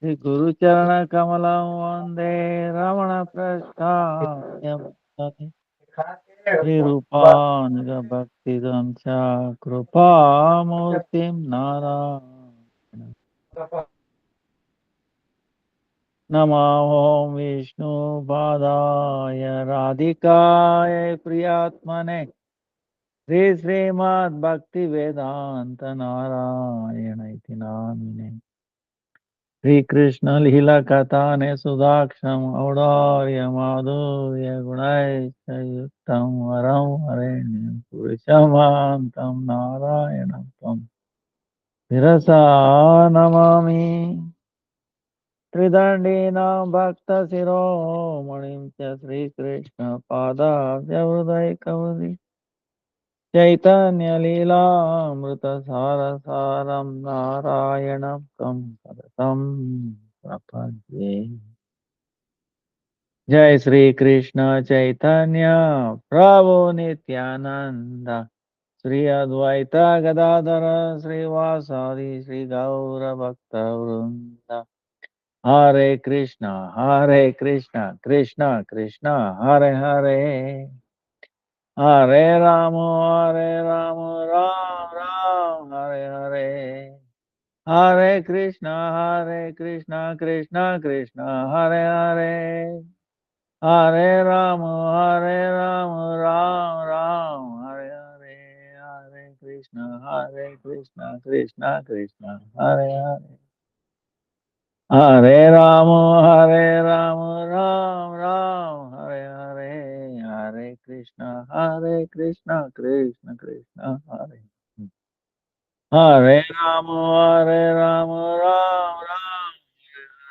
Sri Guru Charana Kamalam Vande Ramana Prasthayam Sri Rupanuga Bhakti Damcha Krupa Murtim Narayana Namo Vishnu Padaya Radhikaya Priyatmane Sri Srimad Bhakti Vedanta Narayana Iti Namine Sri Krishna Lila Katane Sudaksham Audaya Madhurya Gunai Sayuktam Varam Harenyam Purishamantam Narayanam Tam Virasa Namami Tridandinam Bhakta Siro Manim Cha Sri Krishna Pada Vyavudai Kavadi Chaitanya Lila Amrita Sara Saram Narayanam Tam Sadatam Prapadye Jai Sri Krishna Chaitanya Prabhu Nityananda Sri Advaita Gadadara Sri Vasadi Sri Gaura Bhakta Vrinda Hare Krishna Krishna Krishna Hare Hare Hare Rama Ram Ram Hare Hare Hare Krishna Krishna Krishna Hare Hare Hare Ram Ram Hare Hare Hare Krishna Krishna Hare Hare Hare Ram Ram Hare Hare Hare Krishna Krishna Krishna Hare Hare Ram Ram Hare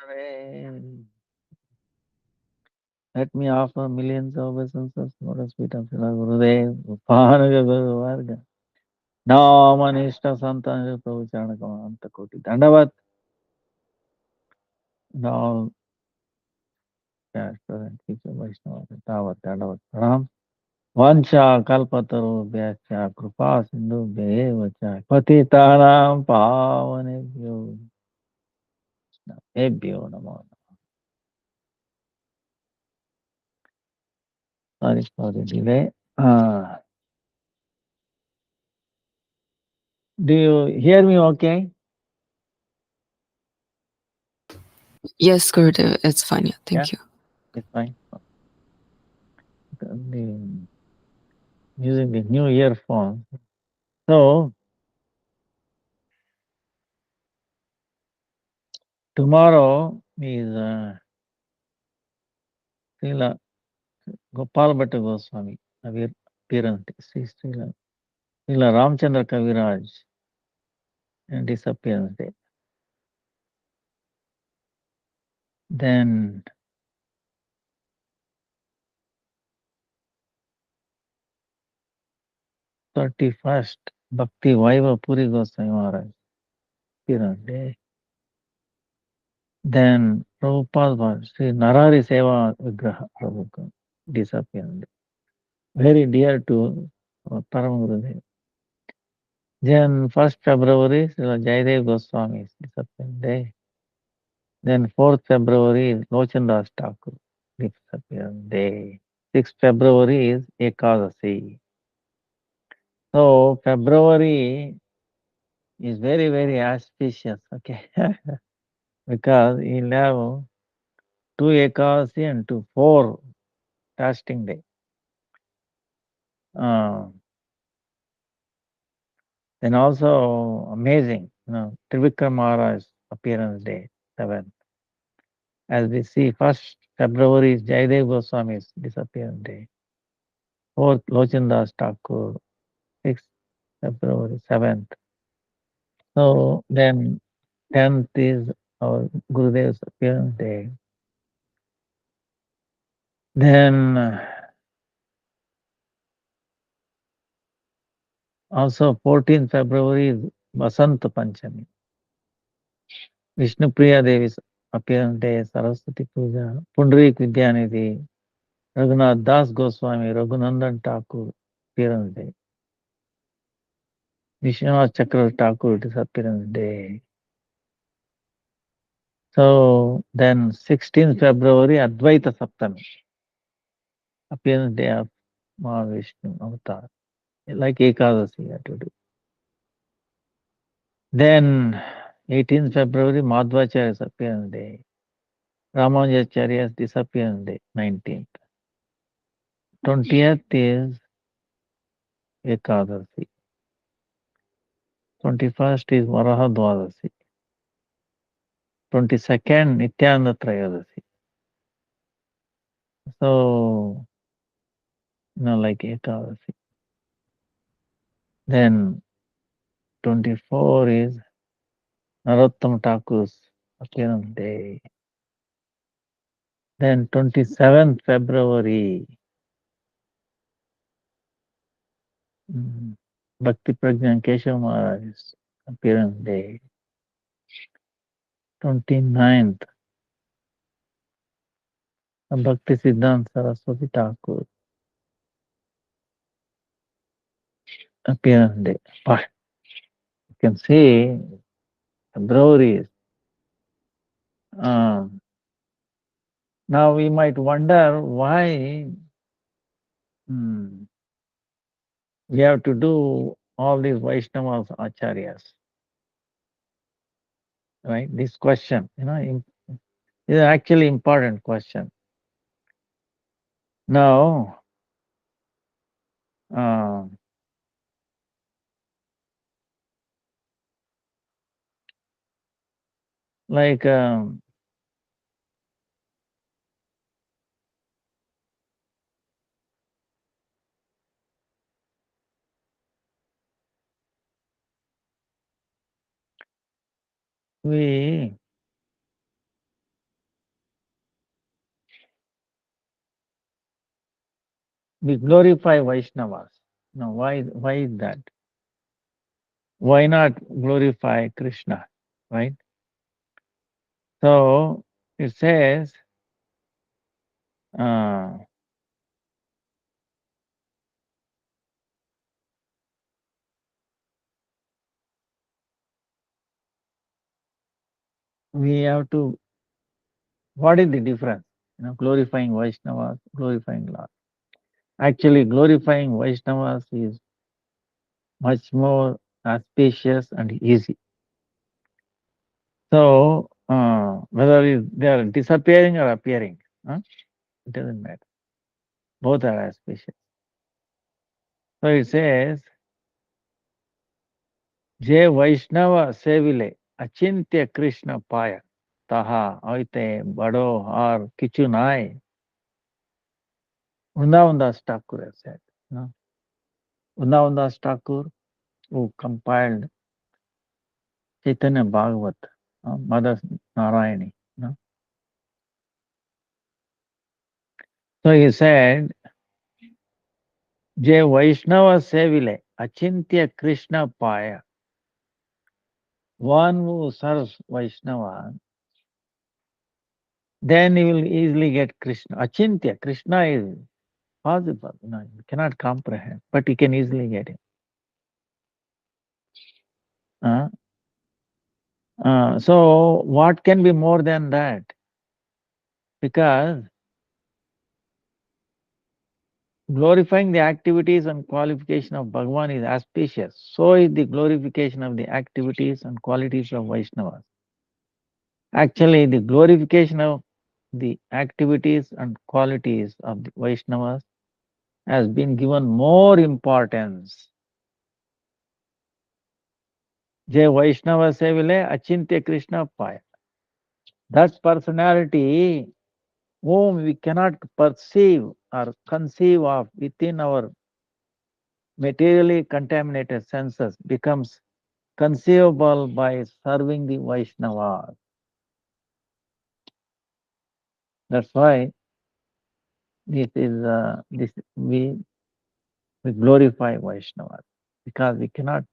Hare. Let me offer millions of obeisances to the feet of Srila Gurudev, Upanuga Guru Varga, Namanishta Santana Prabhu Charanakamanta Koti Dandavat, now present teacher Vaishnava, Tavat Dandavat Pranam, Vancha Kalpataru Vyascha Krupa Sindhu Bhevacha, Patitanam Pavanebhyo, Ebhyo Namo. Sorry for the delay. Do you hear me okay? Yes, Gurudev, it's fine. Yeah, Yeah, thank you. it's fine. The, using the new earphone. So, tomorrow is Srila Gopal Bhatta Goswami appearance. Srila Ramchandra Kaviraj and disappearance day. Then 31st Bhakti Vaiva Puri Goswami Maharaj appearance day. Then Prabhupada Sri Narari Seva Vigraha Prabhu disappearance day. Very dear to Param Gurudev. Then 1st February Srila Jaidev Goswami's disappearance day. Then 4th February is Lochandas Thakur disappearance day. 6th February is Ekadasi. So February is very, very auspicious, okay? Because he'll have 2 Ekadasi and 4 fasting day. Then also amazing, Trivikram Maharaj appearance day, 7th. As we see, 1st February is Jaidev Goswami's disappearance day. 4th Lochandas Thakur, 6th February, 7th. So then 10th is our Gurudev's appearance day. Then also 14th February is Vasanta Panchami. Vishnu Priya Devi's appearance day, Saraswati Puja, Pundarik Vidyanidhi, Raghunath Das Goswami, Raghunandan Thakur appearance day. Vishwanath Chakra Thakur disappearance day. So then 16th February, Advaita Saptami, appearance day of Mahavishnu Avatar, like Ekadasi you have to do. Then 18th February, Madhvacharya's appearance day. Ramanujacharya's disappearance day, 19th. 20th is Ekadasi. 21st is Varaha Dwadasi. 22nd, Nityananda Trayodasi. So, like Ekadasi. Then 24 is Narottam Thakur's appearance day. Then 27th February, Bhakti Prajna Keshav Maharaj's appearance day. 29th, Bhakti Siddhanta Saraswati Thakur appearance day. But you can see February. Now we might wonder why we have to do all these Vaishnavas Acharyas. Right? This question, is actually important question. Now, like we glorify Vaishnavas. Now, why is that? Why not glorify Krishna? Right? So it says we have to. What is the difference? Glorifying Vaishnavas, glorifying Lord. Actually, glorifying Vaishnavas is much more auspicious and easy. So, whether they are disappearing or appearing, it doesn't matter. Both are auspicious. So it says, Je Vaishnava Sevile, Achintya Krishna Paya, Taha, Oite, Bado, or Kichunai. Vrindavandas Thakur has said. Vrindavandas Thakur, who compiled Chaitanya Bhagavat, Mother Narayani. So he said, Je Vaishnava Sevile, Achintya Krishna Paya. One who serves Vaishnava, then he will easily get Krishna. Achintya, Krishna is possible, you cannot comprehend, but you can easily get him. So what can be more than that? Because glorifying the activities and qualification of Bhagavan is auspicious. So is the glorification of the activities and qualities of Vaishnavas. Actually, the glorification of the activities and qualities of the Vaishnavas has been given more importance. Jai Vaishnava Sevile Achintya Krishna Paya. That personality whom we cannot perceive or conceive of within our materially contaminated senses becomes conceivable by serving the Vaishnava. That's why this we glorify Vaishnava, because we cannot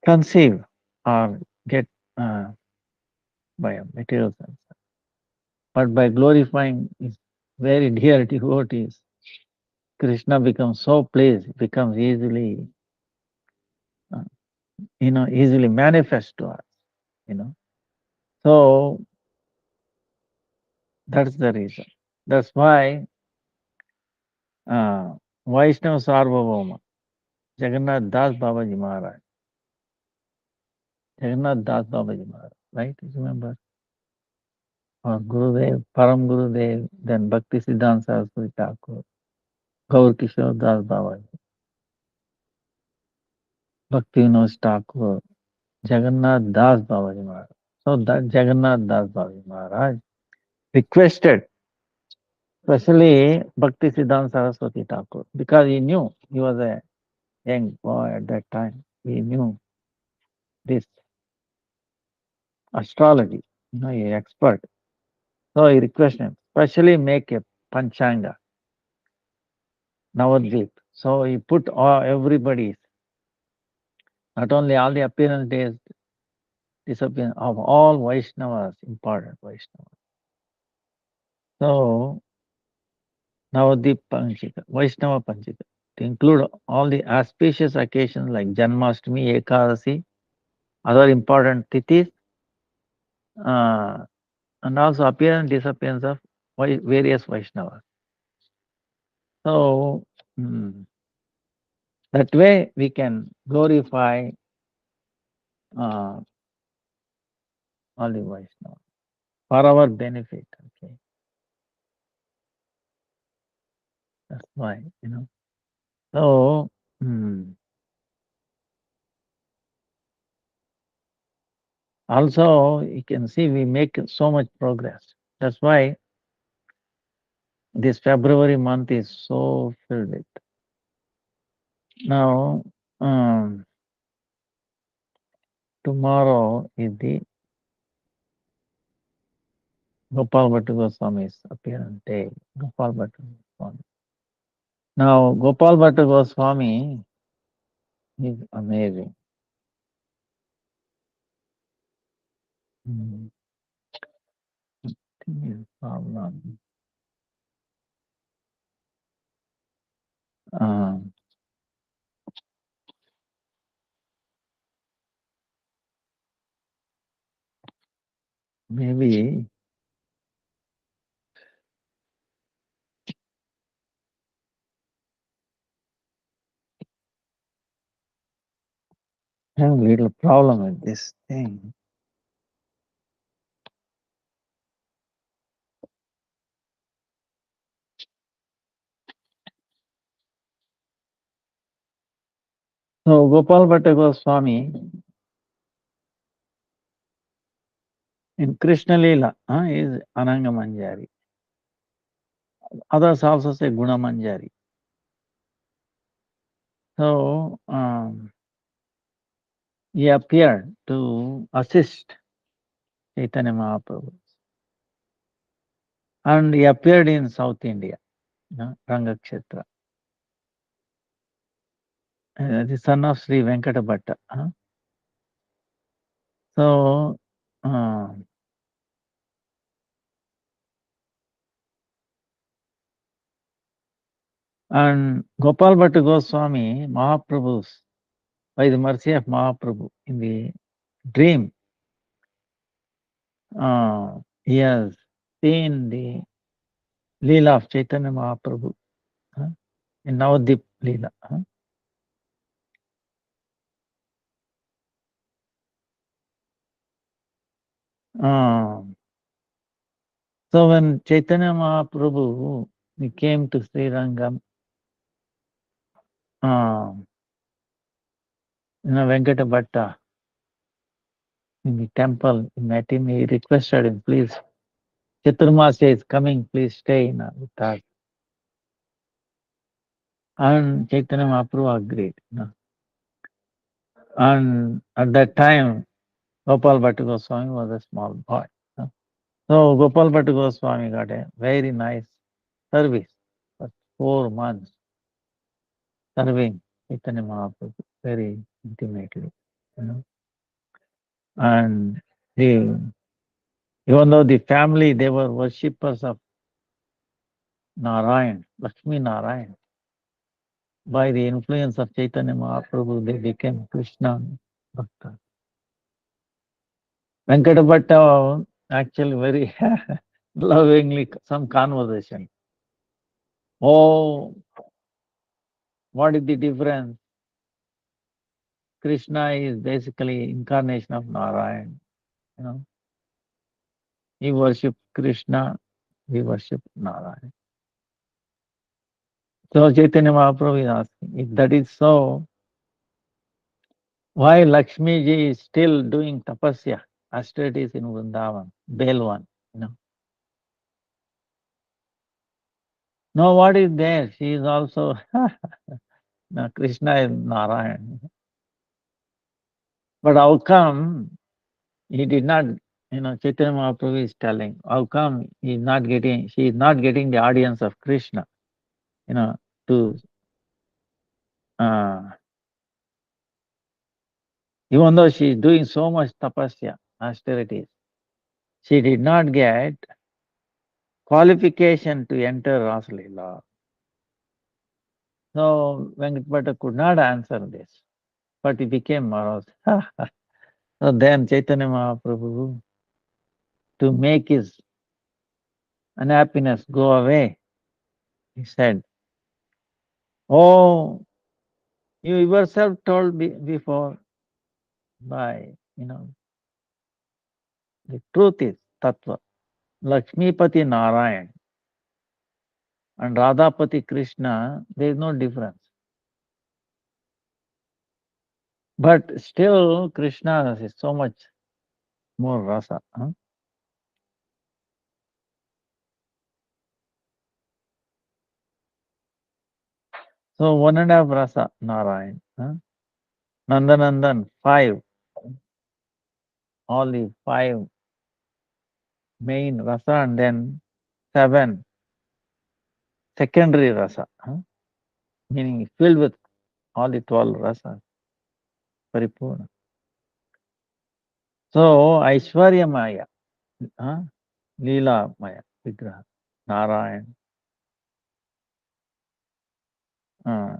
conceive or get by a material sense. But by glorifying his very dear devotees, Krishna becomes so pleased, becomes easily, easily manifest to us, So that's the reason. That's why uh, Vaishnava Sarvabhauma, Jagannath Das Babaji Maharaj, Jagannath Das Babaji Maharaj, right? You remember? Or Gurudev, Param Gurudev, then Bhakti-Siddhanta Saraswati Thakur, Gaur Kishore Das Babaji, Bhakti Vinod Thakur, Jagannath Das Babaji Maharaj. So that Jagannath Das Babaji Maharaj requested, especially Bhakti Siddhanta Saraswati Thakur, because he knew he was a young boy at that time. He knew this astrology, he expert. So he requested him, especially make a Panchanga, Navadvip. So he put everybody's, not only all the appearance days, disappearance of all Vaishnavas, important Vaishnavas. So Navadvip Panchika, Vaishnava Panchika, to include all the auspicious occasions like Janmashtami, Ekadasi, other important tithis, uh, and also appearance and disappearance of various Vaishnavas. So that way we can glorify uh, all the Vaishnavas for our benefit. Okay, that's why. So also you can see we make so much progress. That's why this February month is so filled with. Now, tomorrow is the Gopal Bhatta Goswami's appearance day. Gopal Bhatta Goswami. Now, Gopal Bhatta Goswami is amazing. Mm, thing is problem. Um, Maybe I have a little problem with this thing. So, Gopal Bhatta Goswami in Krishna Leela is Ananga Manjari. Others also say Guna Manjari. So, he appeared to assist Chaitanya Mahaprabhu. And he appeared in South India, Rangakshetra. The son of Sri Venkata Bhatta. So, and Gopal Bhatta Goswami, Mahaprabhu's, by the mercy of Mahaprabhu, in the dream, he has seen the Leela of Chaitanya Mahaprabhu in Navadip Leela. So when Chaitanya Mahaprabhu he came to Sri Rangam, Venkata Bhatta, in the temple, he met him, he requested him, please, Chaturmasya is coming, please stay with us. And Chaitanya Mahaprabhu agreed. And at that time, Gopal Bhatta Goswami was a small boy. So Gopal Bhatta Goswami got a very nice service for 4 months, serving Chaitanya Mahaprabhu very intimately. And even though the family, they were worshippers of Narayan, Lakshmi Narayan, by the influence of Chaitanya Mahaprabhu, they became Krishna Bhakta. Venkata Bhatta actually very lovingly some conversation. Oh, what is the difference? Krishna is basically incarnation of Narayan. You know, he worship Krishna, we worship Narayan. So Chaitanya Mahaprabhu is asking, if that is so, why Lakshmi ji is still doing tapasya, austerities in Vrindavan, Belwan, you know. No, what is there? She is also no, Krishna is Narayan. But how come he did not, Chaitanya Mahaprabhu is telling, how come she is not getting the audience of Krishna, to, uh, even though she is doing so much tapasya, austerities, she did not get qualification to enter Rasalila. So Venkatapata could not answer this, but he became morose. So then Chaitanya Mahaprabhu, to make his unhappiness go away, he said, oh, you yourself told before by, the truth is Tattva. Lakshmipati Narayan and Radhapati Krishna, there is no difference. But still, Krishna is so much more rasa. Huh? So 1.5 rasa, Narayan. Huh? Nandanandan, 5. All the 5 main rasa and then 7 secondary rasa. Huh? Meaning filled with all the 12 rasas. Paripurna. So Aishwarya Maya, Leela Maya, Vigraha, Narayan, uh,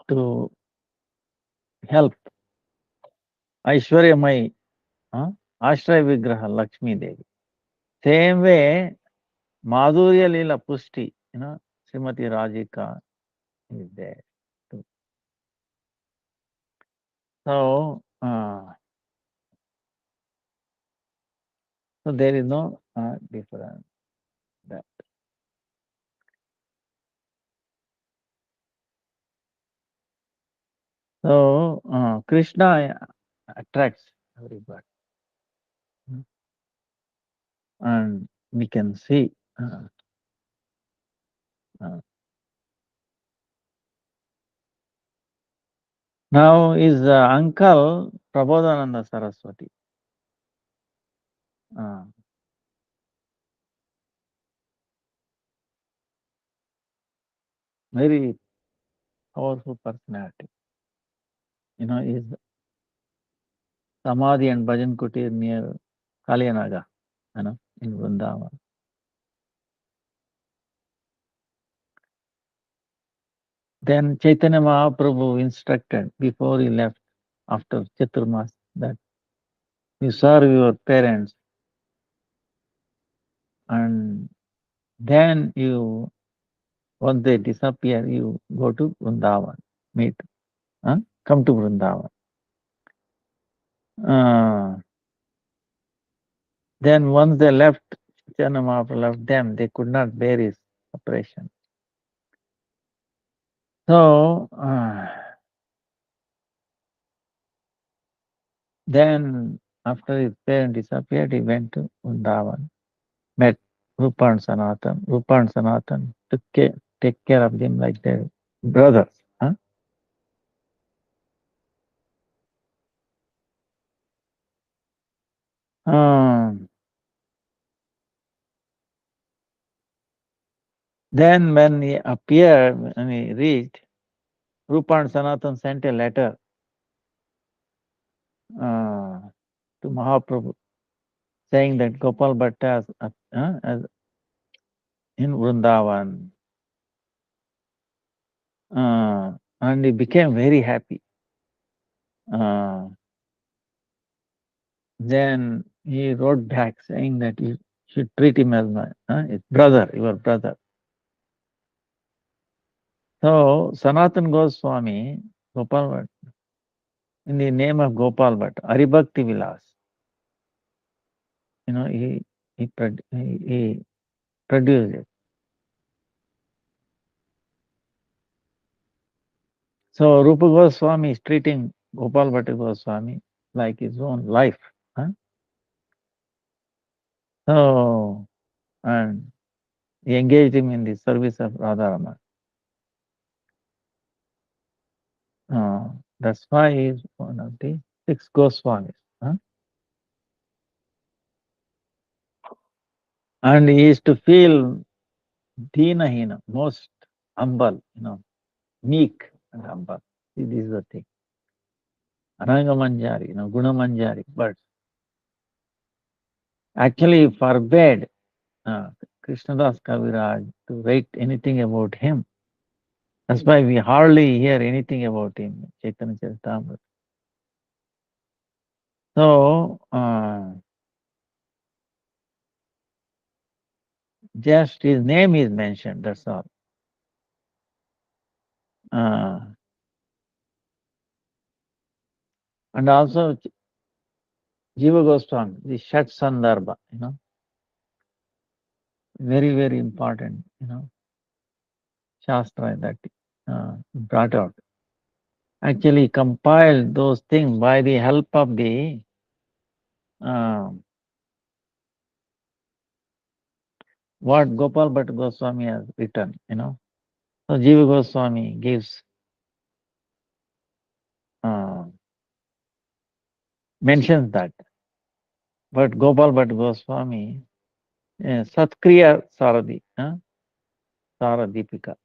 to help Aishwarya Maya, Ashray Vigraha, Lakshmi Devi. Same way, Madhurya Leela Pushti, Srimati Radhika is there too. So, so there is no difference. That. So, Krishna attracts everybody. And we can see. Uh, Now his uncle Prabodhananda Saraswati. Uh, Very powerful personality. Is Samadhi and Bhajan Kutir near Kalyanaga, in Vrindavan. Then Chaitanya Mahaprabhu instructed before he left after Chaturmas that you serve your parents and then once they disappear, you go to Vrindavan, meet, come to Vrindavan. Then once they left, Chaitanya Mahaprabhu left them, they could not bear his separation. So, then after his parents disappeared, he went to Vrindavan, met Rupa and Sanatan. Rupa and Sanatan take care of him like their brothers. Huh? Then when he appeared, when he reached, Rupa and Sanatan sent a letter to Mahaprabhu saying that Gopal Bhatta has in Vrindavan. And he became very happy. Then he wrote back saying that you should treat him as my his brother, your brother. So Sanatan Goswami, Gopal Bhatt, in the name of Gopal Bhatt, Haribhakti Vilas, he produced it. So Rupa Goswami is treating Gopal Bhatta Goswami like his own life. Huh? So, and he engaged him in the service of Radharama. That's why he is one of the six Goswamis. Huh? And he is to feel Dina, most humble, meek and humble. This is the thing. Ananga Manjari, Guna Manjari, but actually forbade Krishnadas Kaviraj to write anything about him. That's why we hardly hear anything about him, Chaitanya Charitamrita. So, just his name is mentioned, that's all. And also Jiva Goswami, the Shat Sandarbha, very, very important, Shastra that brought out. Actually compiled those things by the help of the what Gopal Bhatt Goswami has written, So Jiva Goswami gives mentions that. But Gopal Bhatt Goswami, Satkriya Saradi, Saradipika,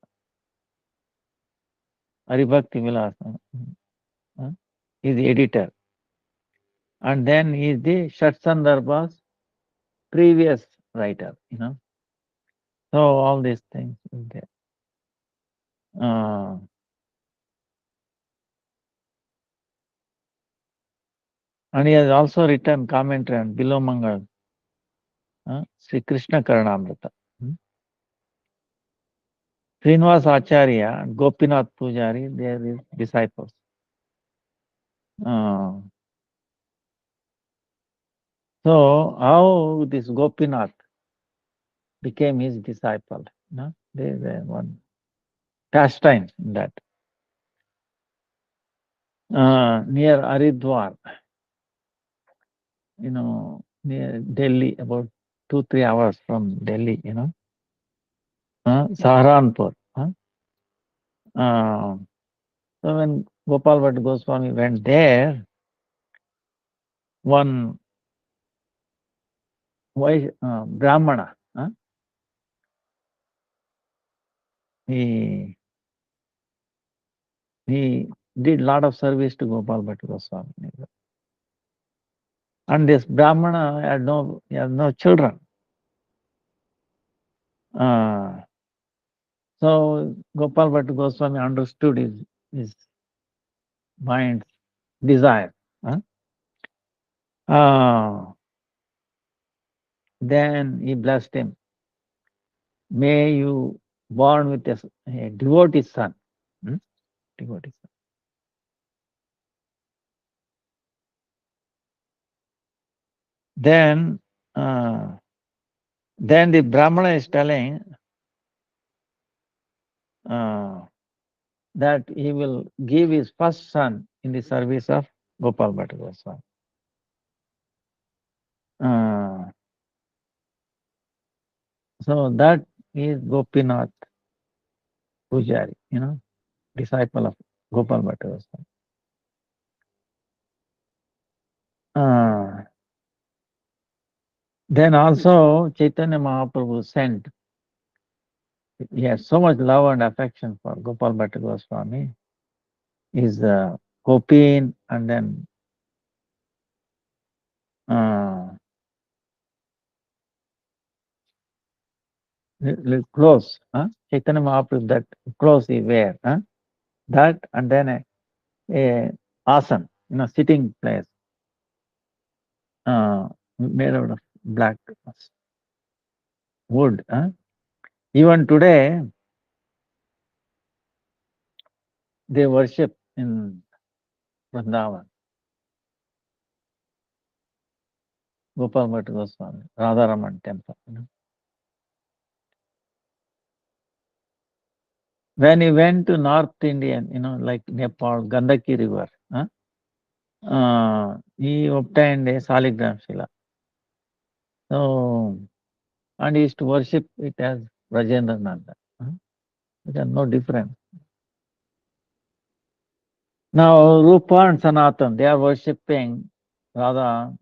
Haribhakti Vilas, is the editor. And then he is the Shat Sandarbha's previous writer, So all these things is there. And he has also written commentary on Bilomangal, Sri Krishna Karanamrita. Srinivas Acharya and Gopinath Pujari, they are his disciples. So how this Gopinath became his disciple? There is one pastime in that. Near Haridwar, near Delhi, about 2-3 hours from Delhi, Saharanpur. So when Gopal Bhatt Goswami went there, one Brahmana, he did a lot of service to Gopal Bhatt Goswami. And this Brahmana he had no children. So Gopal Bhatt Goswami understood his mind's desire. Then he blessed him. May you born with a devotee son. Devotee son. Then the Brahmana is telling that he will give his first son in the service of Gopal Bhatt Goswami. So that is Gopinath Pujari, disciple of Gopal Bhatt Goswami. Then also Chaitanya Mahaprabhu sent. He has so much love and affection for Gopal Bhatt Goswami. His Gopin and then clothes. Chaitanya Mahaprabhu, that clothes he wear. That and then a asan, sitting place. made out of black wood. Even today, they worship in Vrindavan, Gopal Bhatta Goswami, Radharaman temple. When he went to North Indian, like Nepal, Gandaki River, he obtained a Saligram Shila. So, and he used to worship it as Rajendranath. There are no difference. Now, Rupa and Sanatan, they are worshipping Radha,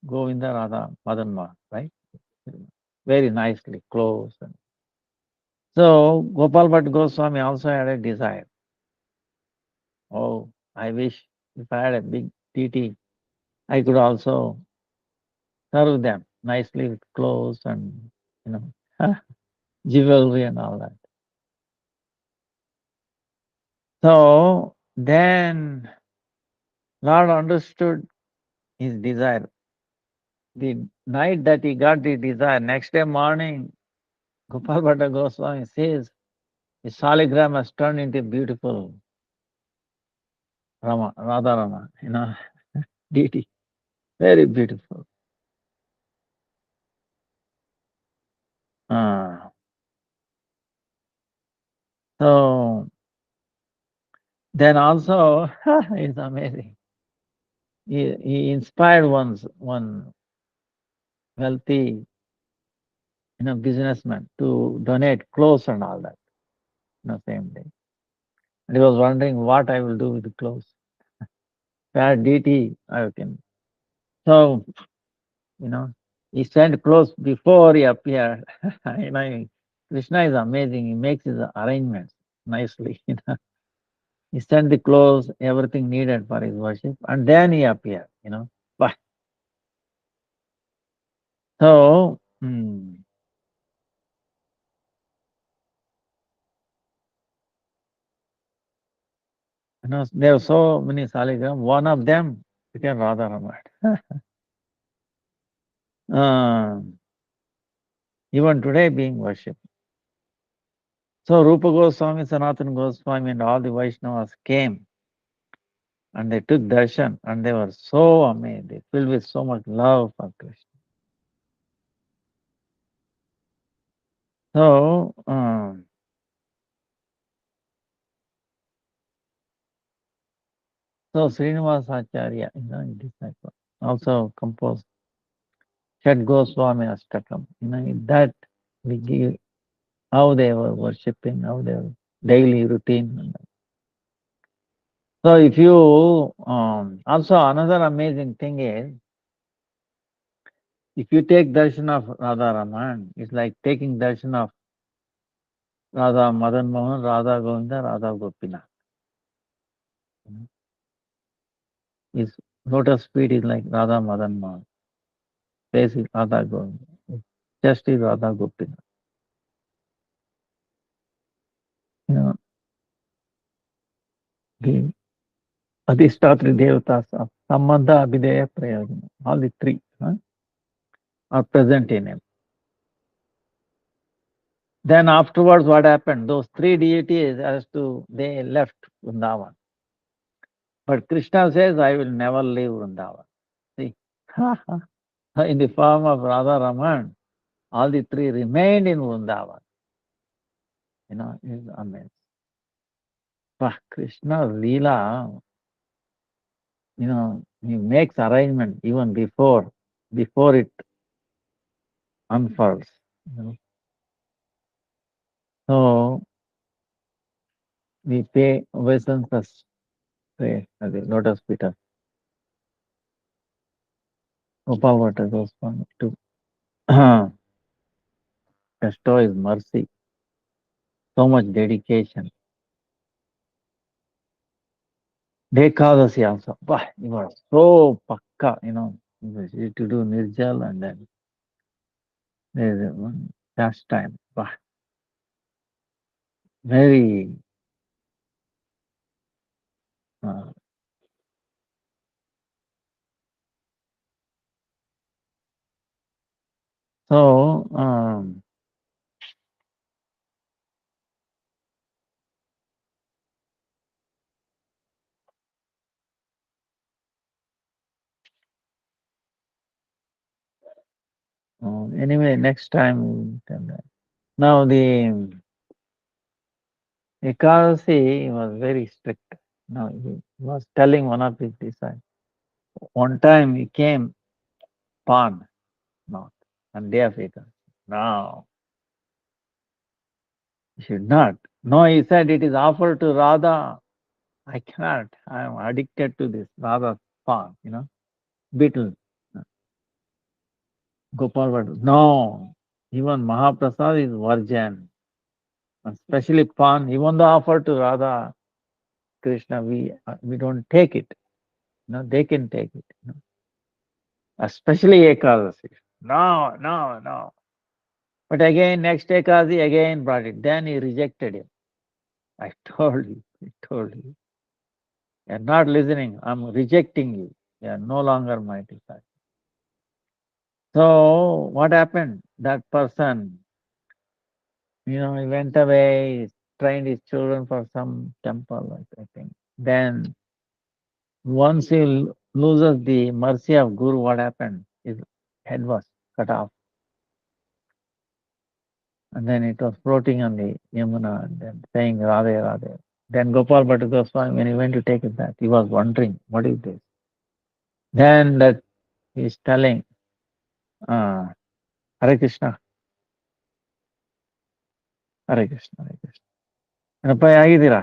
Govinda, Radha, Madanma, right? Very nicely, close. So, Gopal Bhatt Goswami also had a desire. Oh, I wish if I had a big TT, I could also serve them nicely with clothes and, you know, jewelry and all that. So, then Lord understood his desire. The night that he got the desire, next day morning, Gopal Bhatta Goswami says, his saligram has turned into beautiful Rama, Radha Rama, deity. Very beautiful. Uh, so then also, it's amazing. He inspired one wealthy, businessman to donate clothes and all that, same day. And he was wondering what I will do with the clothes. If I had deity, I can. So, you know, he sent clothes before he appeared. Krishna is amazing. He makes his arrangements nicely. He sent the clothes, everything needed for his worship, and then he appeared. But so there are so many saligram. One of them became Radha Raman. Even today being worshipped. So Rupa Goswami, Sanatana Goswami, and all the Vaishnavas came and they took darshan and they were so amazed. They filled with so much love for Krishna. So, Srinivasa Acharya, his disciple, also composed Shat Goswami Ashtakam. That we give how they were worshipping, how their daily routine. So if you also another amazing thing is if you take darshan of Radha Raman, it's like taking darshan of Radha Madan Mohan, Radha Govinda, Radha Gopinath. His lotus feet is like Radha Madan Mohan, face is Radha Govinda, chest is Radha Gopinath. The Adhishtatri Devatas of Sambandha Abhideya Prayojana, all the three are present in him. Then afterwards, what happened? Those three deities they left Vrindavan. But Krishna says, I will never leave Vrindavan. See, in the form of Radha Raman, all the three remained in Vrindavan. Is amazing. But Krishna Leela, he makes arrangement even before it unfurls. So we pay obeisance prayer at the lotus feet of Gopal Bhatta Goswami to bestow his mercy. So much dedication. Dekadasi also. Bah, you are so pakka, to do Nirjal and then there is one pastime. Bah, very uh, So, anyway, next time we'll tell that. Now the Ekadasi was very strict. Now he was telling one of his disciples. One time he came pan, not on day of Ekadasi. No, you should not. No, he said it is offered to Radha. I cannot. I am addicted to this Radha pan, beetle. Gopal, no, even Mahaprasad is virgin. Especially pan, even though offered to Radha Krishna, we don't take it. No, they can take it. Especially Ekadasi. No, no, no. But again, next Ekadasi again brought it. Then he rejected him. I told you, I told you. You're not listening. I'm rejecting you. You are no longer my disciple. So what happened? That person, he went away, trained his children for some temple, I think. Then once he loses the mercy of Guru, what happened? His head was cut off. And then it was floating on the Yamuna and then saying Radhe, Radhe. Then Gopal Bhatta Goswami, when he went to take it back, he was wondering, what is this? Then that he's telling, Hare Krishna, Hare Krishna, Hare Krishna. ಏನಪ್ಪ ಆಗಿದ್ದೀರಾ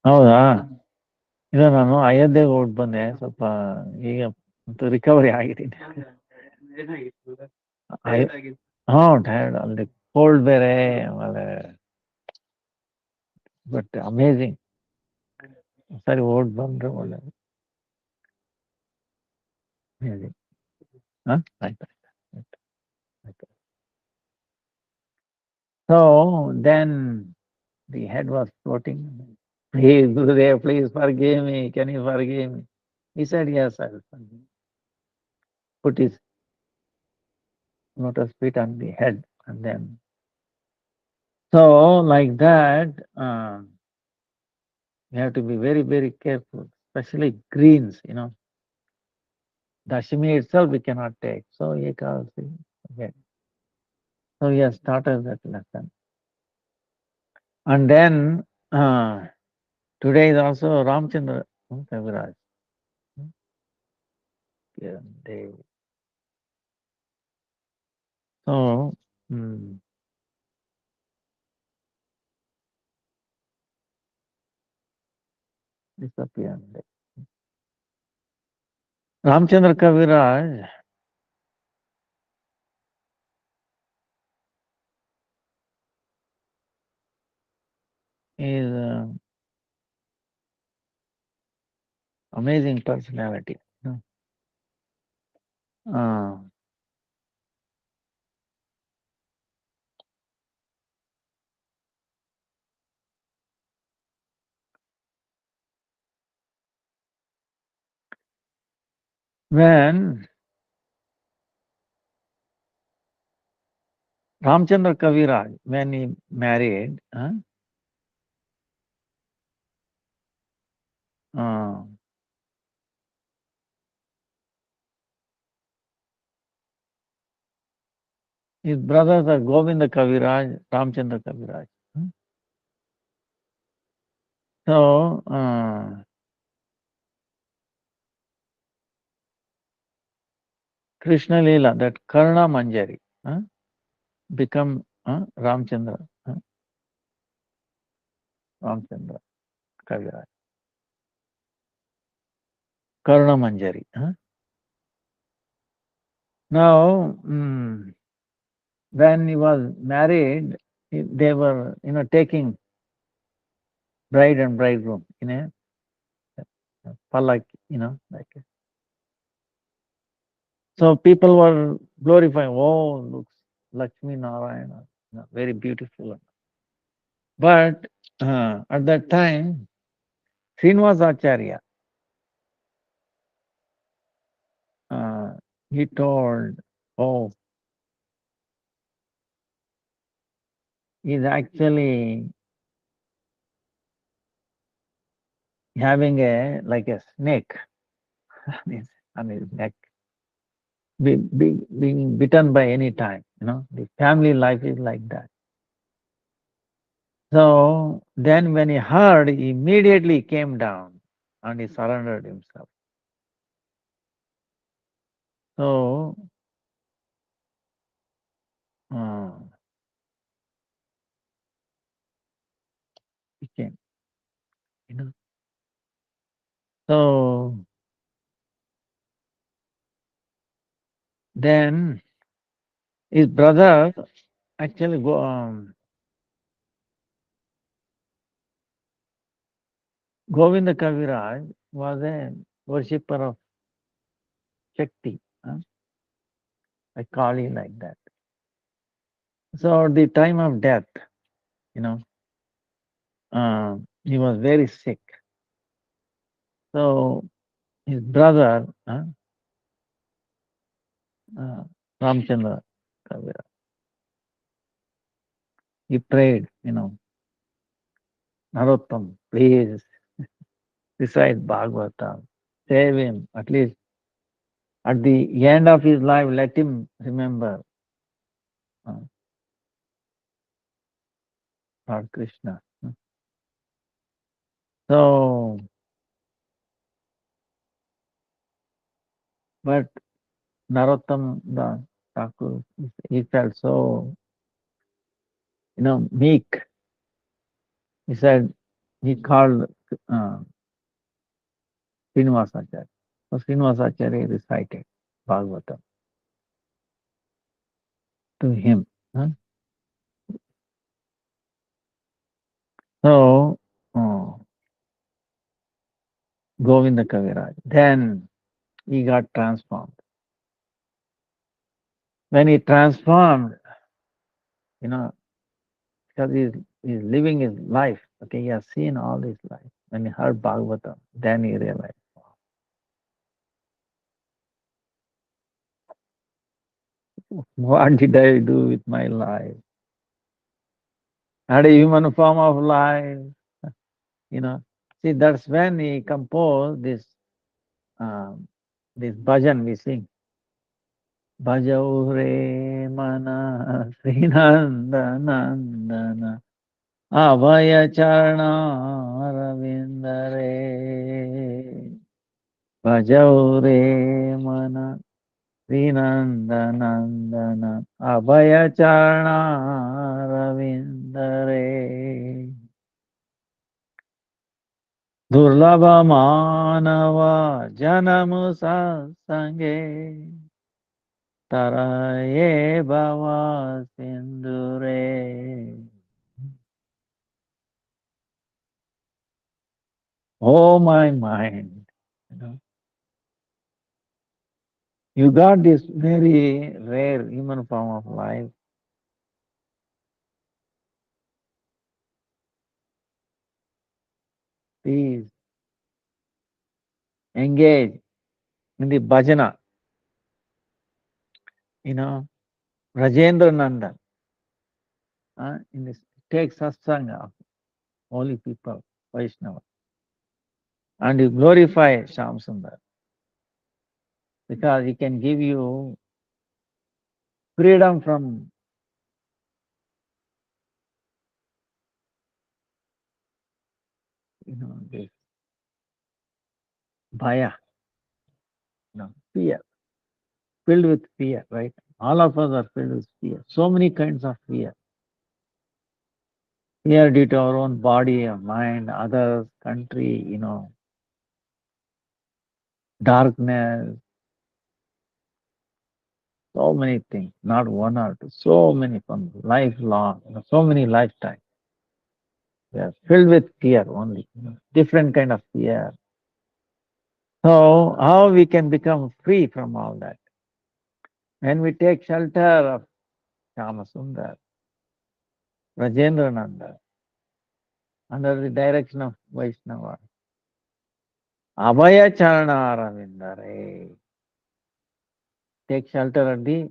ಹೌದಾ ಇಲ್ಲ ನಾನು ಅಯೋಧ್ಯೆಗೆ ಹೋಗಿ ಬಂದೆ ಸ್ವಲ್ಪ ಈಗ ರಿಕವರಿ ಆಗಿದ್ದೀನಿ ಹ್ಞೂ ಟಯರ್ಡ್ ಅಲ್ಲಿ ಕೋಲ್ಡ್ ಬೇರೆ ಆಮೇಲೆ ಬಟ್ ಅಮೇಝಿಂಗ್ ಸರಿ ಓಡ್ ಬಂದ್ರೆ ಒಳ್ಳೆ ಅಮೇಝಿಂಗ್ ಹಾಂ ಆಯ್ತು ಆಯ್ತು ಆಯ್ತು so then the head was floating please Gurudev please forgive me can you forgive me he said yes I will forgive put his lotus feet on the head and then so like that you have to be very, very careful, especially greens. Dashimi itself we cannot take. So Ekadasi, okay. So he has started that lesson. And then today is also Ramchandra Kaviraj. Yeah, so disappeared. Ramchandra Kaviraj is amazing personality. Uh, when Ramchandra Kaviraj, when he married, his brothers are Govinda Kaviraj, Ramchandra Kaviraj. So, Krishna Leela, that Karna Manjari, become Ramchandra, Ramchandra Kaviraj. Karna Manjari. Now, when he was married, they were, taking bride and bridegroom in a palak, like. So people were glorifying, oh, looks Lakshmi Narayana, very beautiful. But at that time, Srinivas Acharya, he told, oh, he's actually having a like a snake on his neck, being bitten by any time. The family life is like that. So then, when he heard, he immediately came down and he surrendered himself. So uh, he came. You know. So then his brother actually Govinda Kaviraj was a worshipper of Shakti. I call him like that. So at the time of death, you know, he was very sick. So his brother, uh, Ramchandra Kavira, he prayed, Narottam, please recite Bhagavatam, save him. At least at the end of his life, let him remember uh, Lord Krishna. So, but Narottam the Thakur, he felt so, meek. He said, he called uh, Srinivasacharya. So Srinivasacharya recited Bhagavatam to him. So, uh, Govinda Kaviraj. Then he got transformed. When he transformed, you know, because he's living his life, okay, he has seen all his life. When he heard Bhagavatam, then he realized, what did I do with my life? I had a human form of life, you know. See, that's when he composed this bhajan we sing. Bhajau re mana Srinanda Nandana Abhaya Charana Ravindare Bhajau re mana Srinanda Nandana Abhaya Charana Ravindare Durlabha Manava Janamu Satsange Taraye Bhava Sindure. Oh, my mind. You know, you got this very rare human form of life. Please engage in the bhajana. You know, Rajendra Nandan. In this, take satsanga of holy people, Vaishnava, and you glorify Shyam Sundar because he can give you freedom from this bhaya, fear, filled with fear, right? All of us are filled with fear. So many kinds of fear. Fear due to our own body, our mind, others, country, darkness, so many things, not one or two, so many from lifelong, so many lifetimes. We are filled with fear only, different kind of fear. So how we can become free from all that? When we take shelter of Sundar, Rajendrananda, under the direction of Vaishnava, Abhaya Charana Ravindare. take shelter at the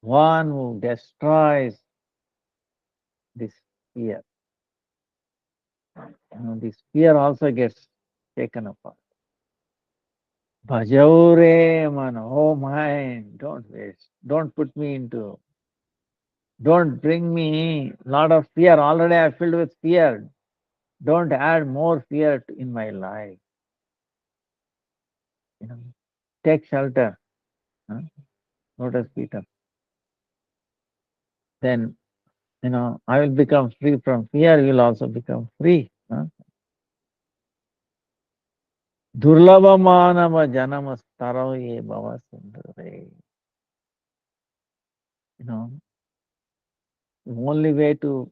one who destroys this fear. This fear also gets taken apart. Bhajaure man, oh mind, don't waste. Don't put me into, don't bring me lot of fear. Already I filled with fear. Don't add more fear in my life. You know, take shelter. Huh? Lotus Peter. Then, I will become free from fear. You will also become free. Huh? Durlava manava janama staravaye bhava sundare. You know, the only way to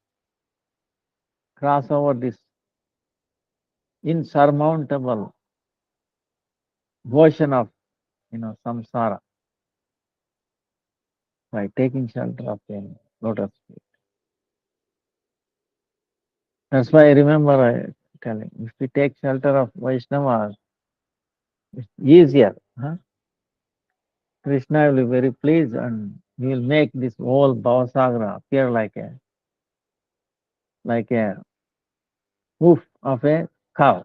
cross over this insurmountable ocean of, samsara by taking shelter of a lotus feet. That's why I remember I telling, if we take shelter of Vaishnavas, it's easier. Huh? Krishna will be very pleased and he will make this whole Bhavasagra appear like a hoof of a cow.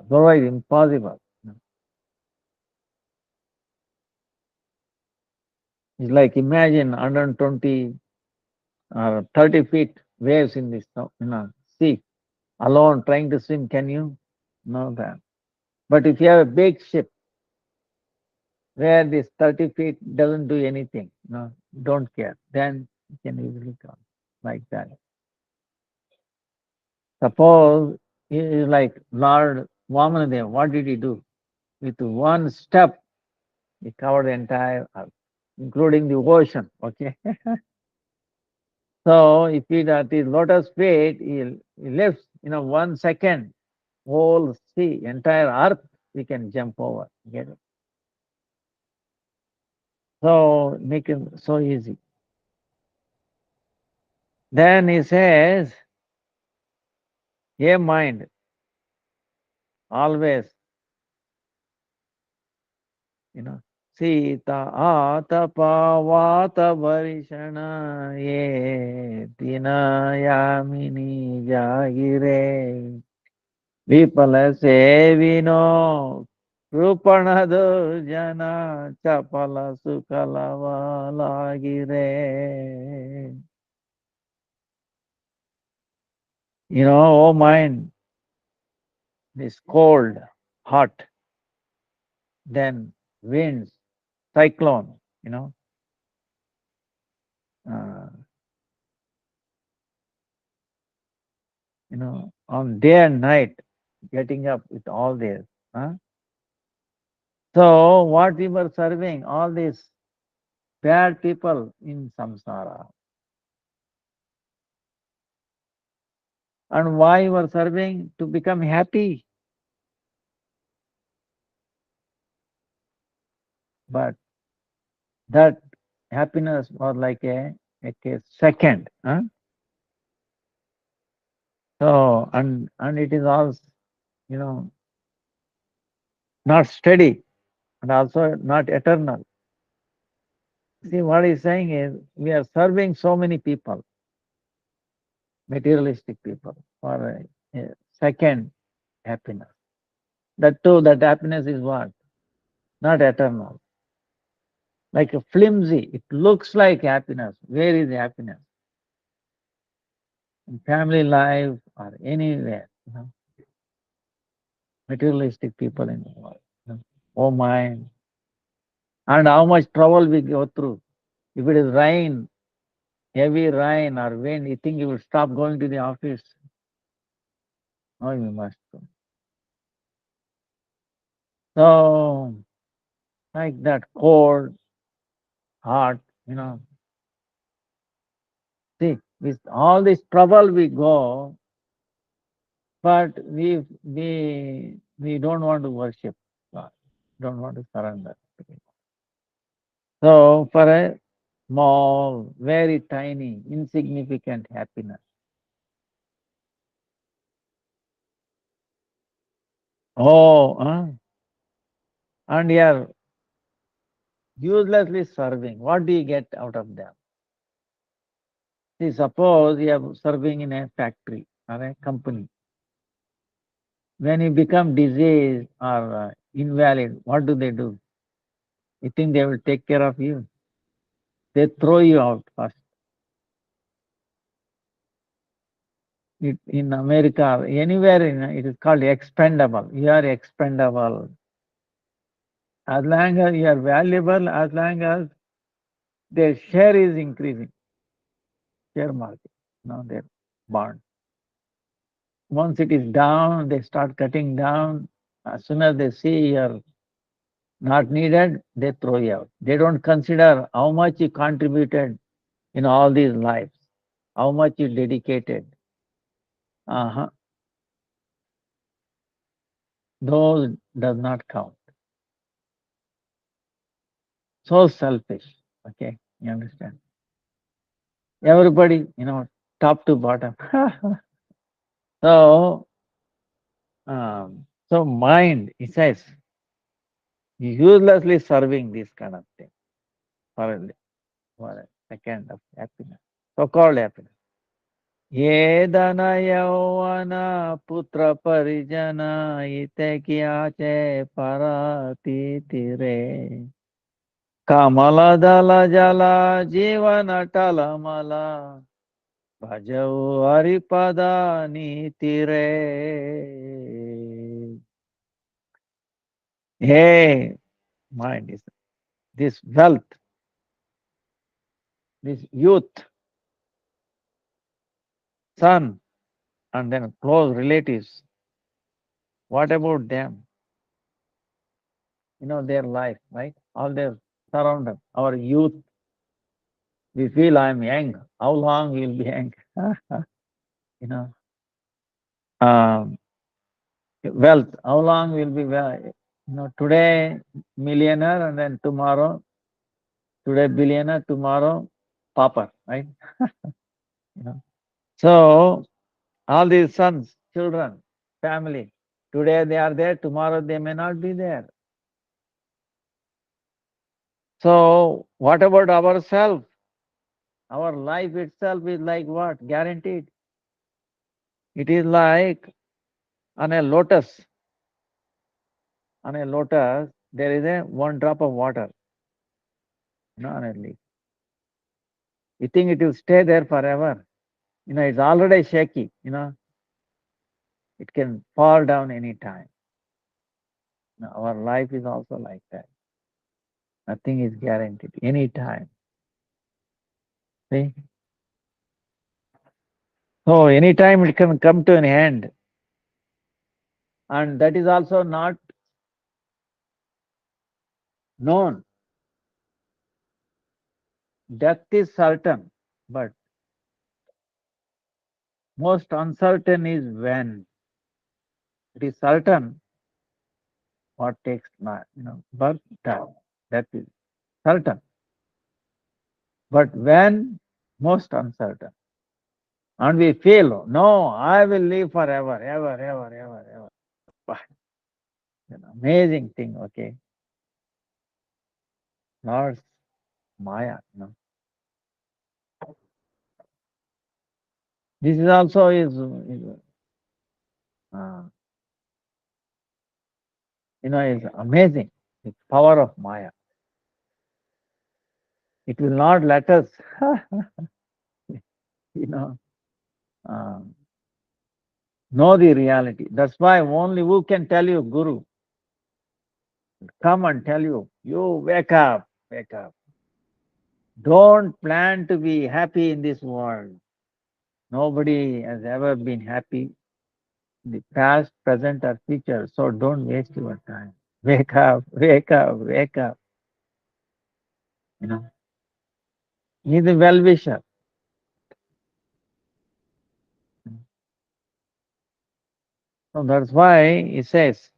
Otherwise impossible. It's like imagine 120 or 30 feet waves in this sea alone trying to swim. Can you? No that. But if you have a big ship where this 30 feet doesn't do anything, don't care, then you can easily come like that. Suppose he is like Lord Vamanadev, what did he do? With one step, he covered the entire earth, including the ocean. Okay. So if he at his lotus feet, he lifts, 1 second, whole sea, entire earth, we can jump over. Get it? So make it so easy. Then he says, "Hey mind, always, Sita atapa vata varishana ye tina yamini jagire vipala sevino rupanadu jana chapala sukala valagire." Oh mind, this cold, hot, then winds, cyclone, uh, on day and night, getting up with all this. Huh? So what we were serving, all these bad people in samsara. And why we were serving? To become happy. But that happiness was like a second. Huh? So and it is also, you know, not steady and also not eternal. See, what he's saying is we are serving so many people, materialistic people, for a second happiness. That too, that happiness is what? Not eternal. Like a flimsy, it looks like happiness. Where is the happiness? In family life or anywhere, materialistic people in the world. Oh my. And how much trouble we go through. If it is rain, heavy rain or wind, you think you will stop going to the office? No, you must go. So, like that cold, hot, see, with all this trouble we go, but we don't want to worship God, don't want to surrender. So, for a small, very tiny, insignificant happiness, oh, and here Uselessly serving. What do you get out of them? See, suppose you are serving in a factory or a company. When you become diseased or invalid, what do they do? You think they will take care of you? They throw you out first. In America, anywhere it is called expendable. You are expendable. As long as you are valuable, as long as their share is increasing, share market, their bond. Once it is down, they start cutting down. As soon as they see you're not needed, they throw you out. They don't consider how much you contributed in all these lives, how much you dedicated. Uh-huh. Those does not count. So selfish. Okay, you understand? Everybody, top to bottom. So, so mind, it says, uselessly serving this kind of thing for a second of happiness, so-called happiness. ये धन यौवन पुत्र परिजन इते किया चे परती रे कमल दल जल जीवन टलमल भजऊ हरिपद नीति रे. Hey, mind is this wealth, this youth, son, and then close relatives. What about them? Their life, right? All their surrounded. Our youth, we feel I'm young. How long we'll be young? you know, um, wealth. How long will be well? Today millionaire, and then tomorrow, today billionaire, tomorrow pauper, right? you know. So all these sons, children, family, today they are there, tomorrow they may not be there. So what about ourselves? Our life itself is like what? Guaranteed. It is like on a lotus. On a lotus, there is a one drop of water, on a leaf. You think it will stay there forever? It's already shaky, it can fall down any time. Our life is also like that. Nothing is guaranteed, any time. See? So anytime it can come to an end. And that is also not known. Death is certain, but most uncertain is when. It is certain what takes birth, death. That is certain. But when, most uncertain. And we feel, no, I will live forever, ever, ever, ever, ever. Wow, an amazing thing, okay? Lord's Maya, This is also uh, is amazing. The power of Maya. It will not let us, you know, uh, know the reality. That's why only who can tell you, Guru, come and tell you, you wake up, wake up. Don't plan to be happy in this world. Nobody has ever been happy in the past, present, or future. So don't waste your time. Wake up, wake up, wake up. You know, he's a well wisher. So that's why he says,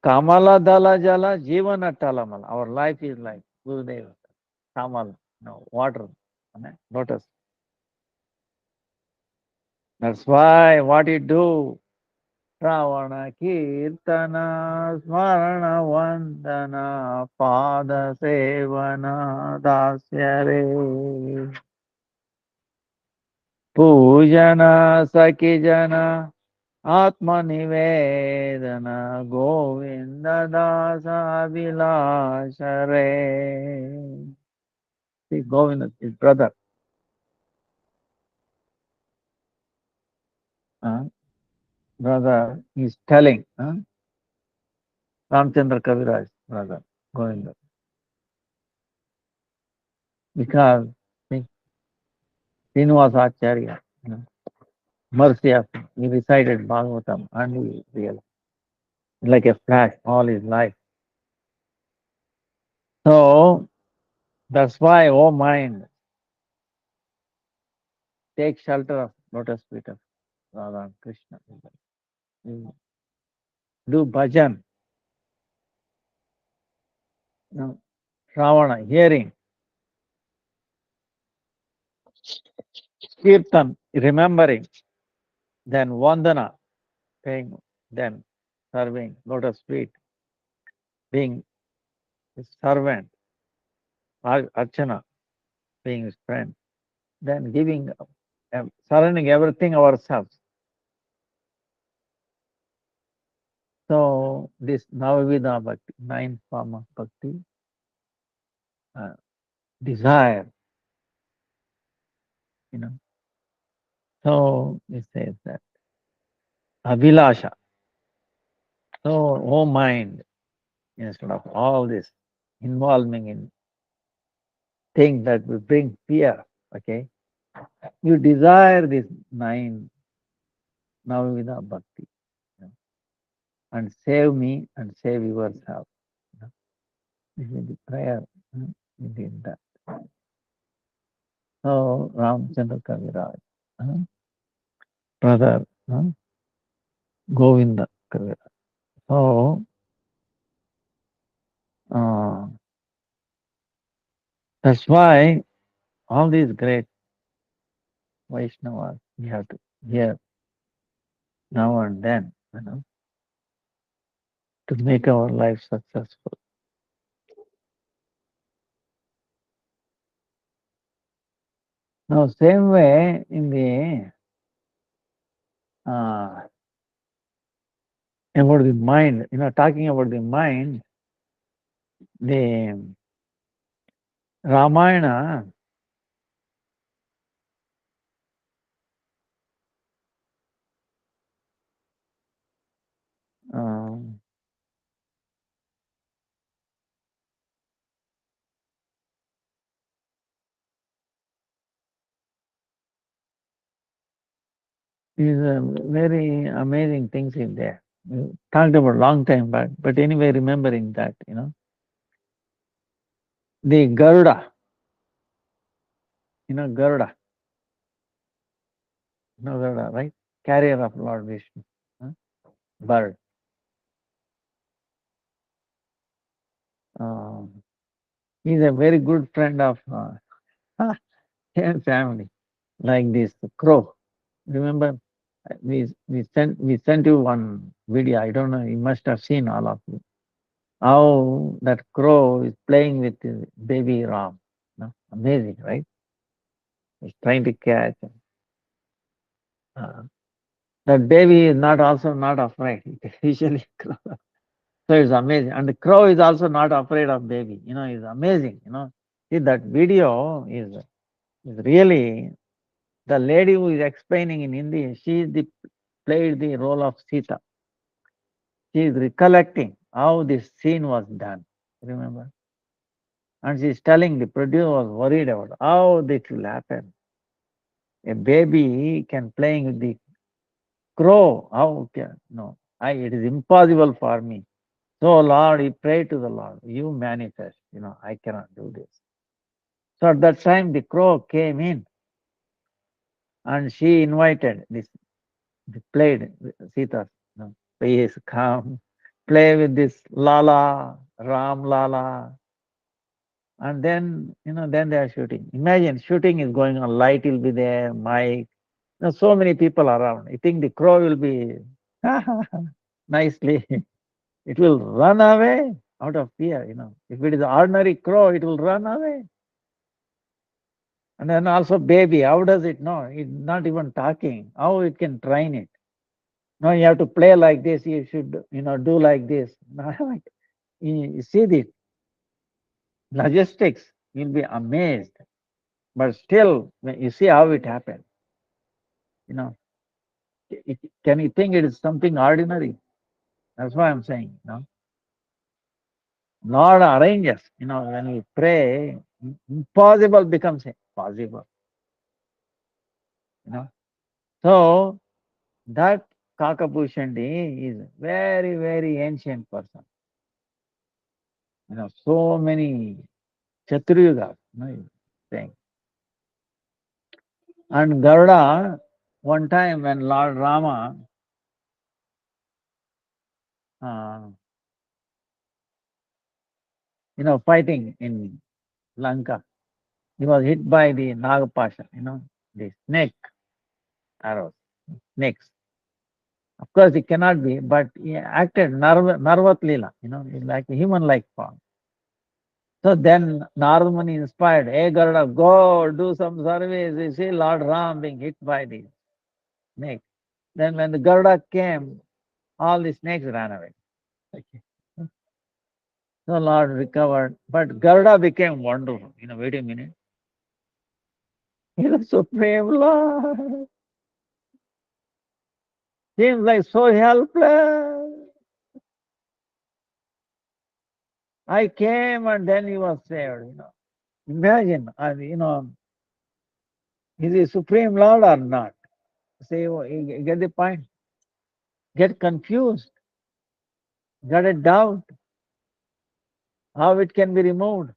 Kamala Dala Jala Jivana Talamala. Our life is like Gurudeva. Kamala, water, lotus. That's why what you do, Ravana Kirtana Smarana Vandana Pada Sevana Dasyare Pujana Sakijana Atma Nivedana Govinda Dasa Vilashare. See, Govinda, his brother, uh, brother, is telling, Ramchandra Kaviraj, brother, Govinda, because see, Srinivasa Acharya, mercy of him, he recited Bhagavatam and he realized, like a flash, all his life. So, that's why, oh mind, take shelter of lotus feet of Radha and Krishna. You do bhajan, Ravana, hearing, kirtan, remembering, then vandana, paying, then serving lotus feet, being his servant, Archana, being his friend, then giving, surrendering everything ourselves. So this Navavida Bhakti, ninth form of Bhakti, uh, desire, you know. So it says that Abhilasha. So, oh mind, instead of all this involving in things that will bring fear, okay, you desire this nine Navavida Bhakti, you know, and save me and save yourself. You know. This is the prayer, within that. So Ramchandra Kaviraj, brother, Govinda Kaviraj. So uh, that's why all these great Vaishnavas we have to hear now and then, to make our life successful. Now, same way in the about the mind, talking about the mind, the Ramayana uh, is very amazing things in there. We talked about long time back, but anyway, remembering that, the Garuda, Garuda, Garuda, right? Carrier of Lord Vishnu, huh? Bird. Um, he's a very good friend of family, like this crow. Remember, we sent you one video. I don't know. You must have seen all of you. How that crow is playing with the baby ram. Amazing, right? He's trying to catch. Uh, that baby is not also not afraid. It usually crow. So it's amazing. And the crow is also not afraid of baby. It's amazing. See that video is really the lady who is explaining in Hindi. She is played the role of Sita. She is recollecting how this scene was done. Remember? And she is telling the producer was worried about how this will happen. A baby can playing with the crow. How can no? It is impossible for me. So Lord, he prayed to the Lord, you manifest. I cannot do this. So at that time the crow came in and she invited this. They played Sita. Please come, play with this Lala, Ram Lala. And then, then they are shooting. Imagine shooting is going on, light will be there, mic. So many people around. You think the crow will be Nicely. It will run away out of fear. If it is ordinary crow, it will run away. And then also baby, how does it know? It's not even talking. How it can train it? No, you have to play like this. You should, do like this. You see the logistics. You'll be amazed. But still, when you see how it happened, you know, can you think it is something ordinary? That's why I'm saying, Lord arranges. When we pray, impossible becomes possible. You know. So that Kakabhushandi is very, very ancient person. So many Chaturyugas, saying. And Garuda, one time when Lord Rama uh, fighting in Lanka, he was hit by the Nagapasha, the snake arrows, snakes. Of course, it cannot be, but he acted Narvat Leela, like a human-like form. So then Narmani inspired, hey Garuda, go do some service. You see Lord Ram being hit by the snake. Then when the Garuda came, all the snakes ran away. Okay. So Lord recovered. But Garuda became wonderful. Wait a minute. He's the Supreme Lord. Seems like so helpless. I came and then he was saved. Imagine, is he Supreme Lord or not? Say, you get the point? Get confused, get a doubt how it can be removed.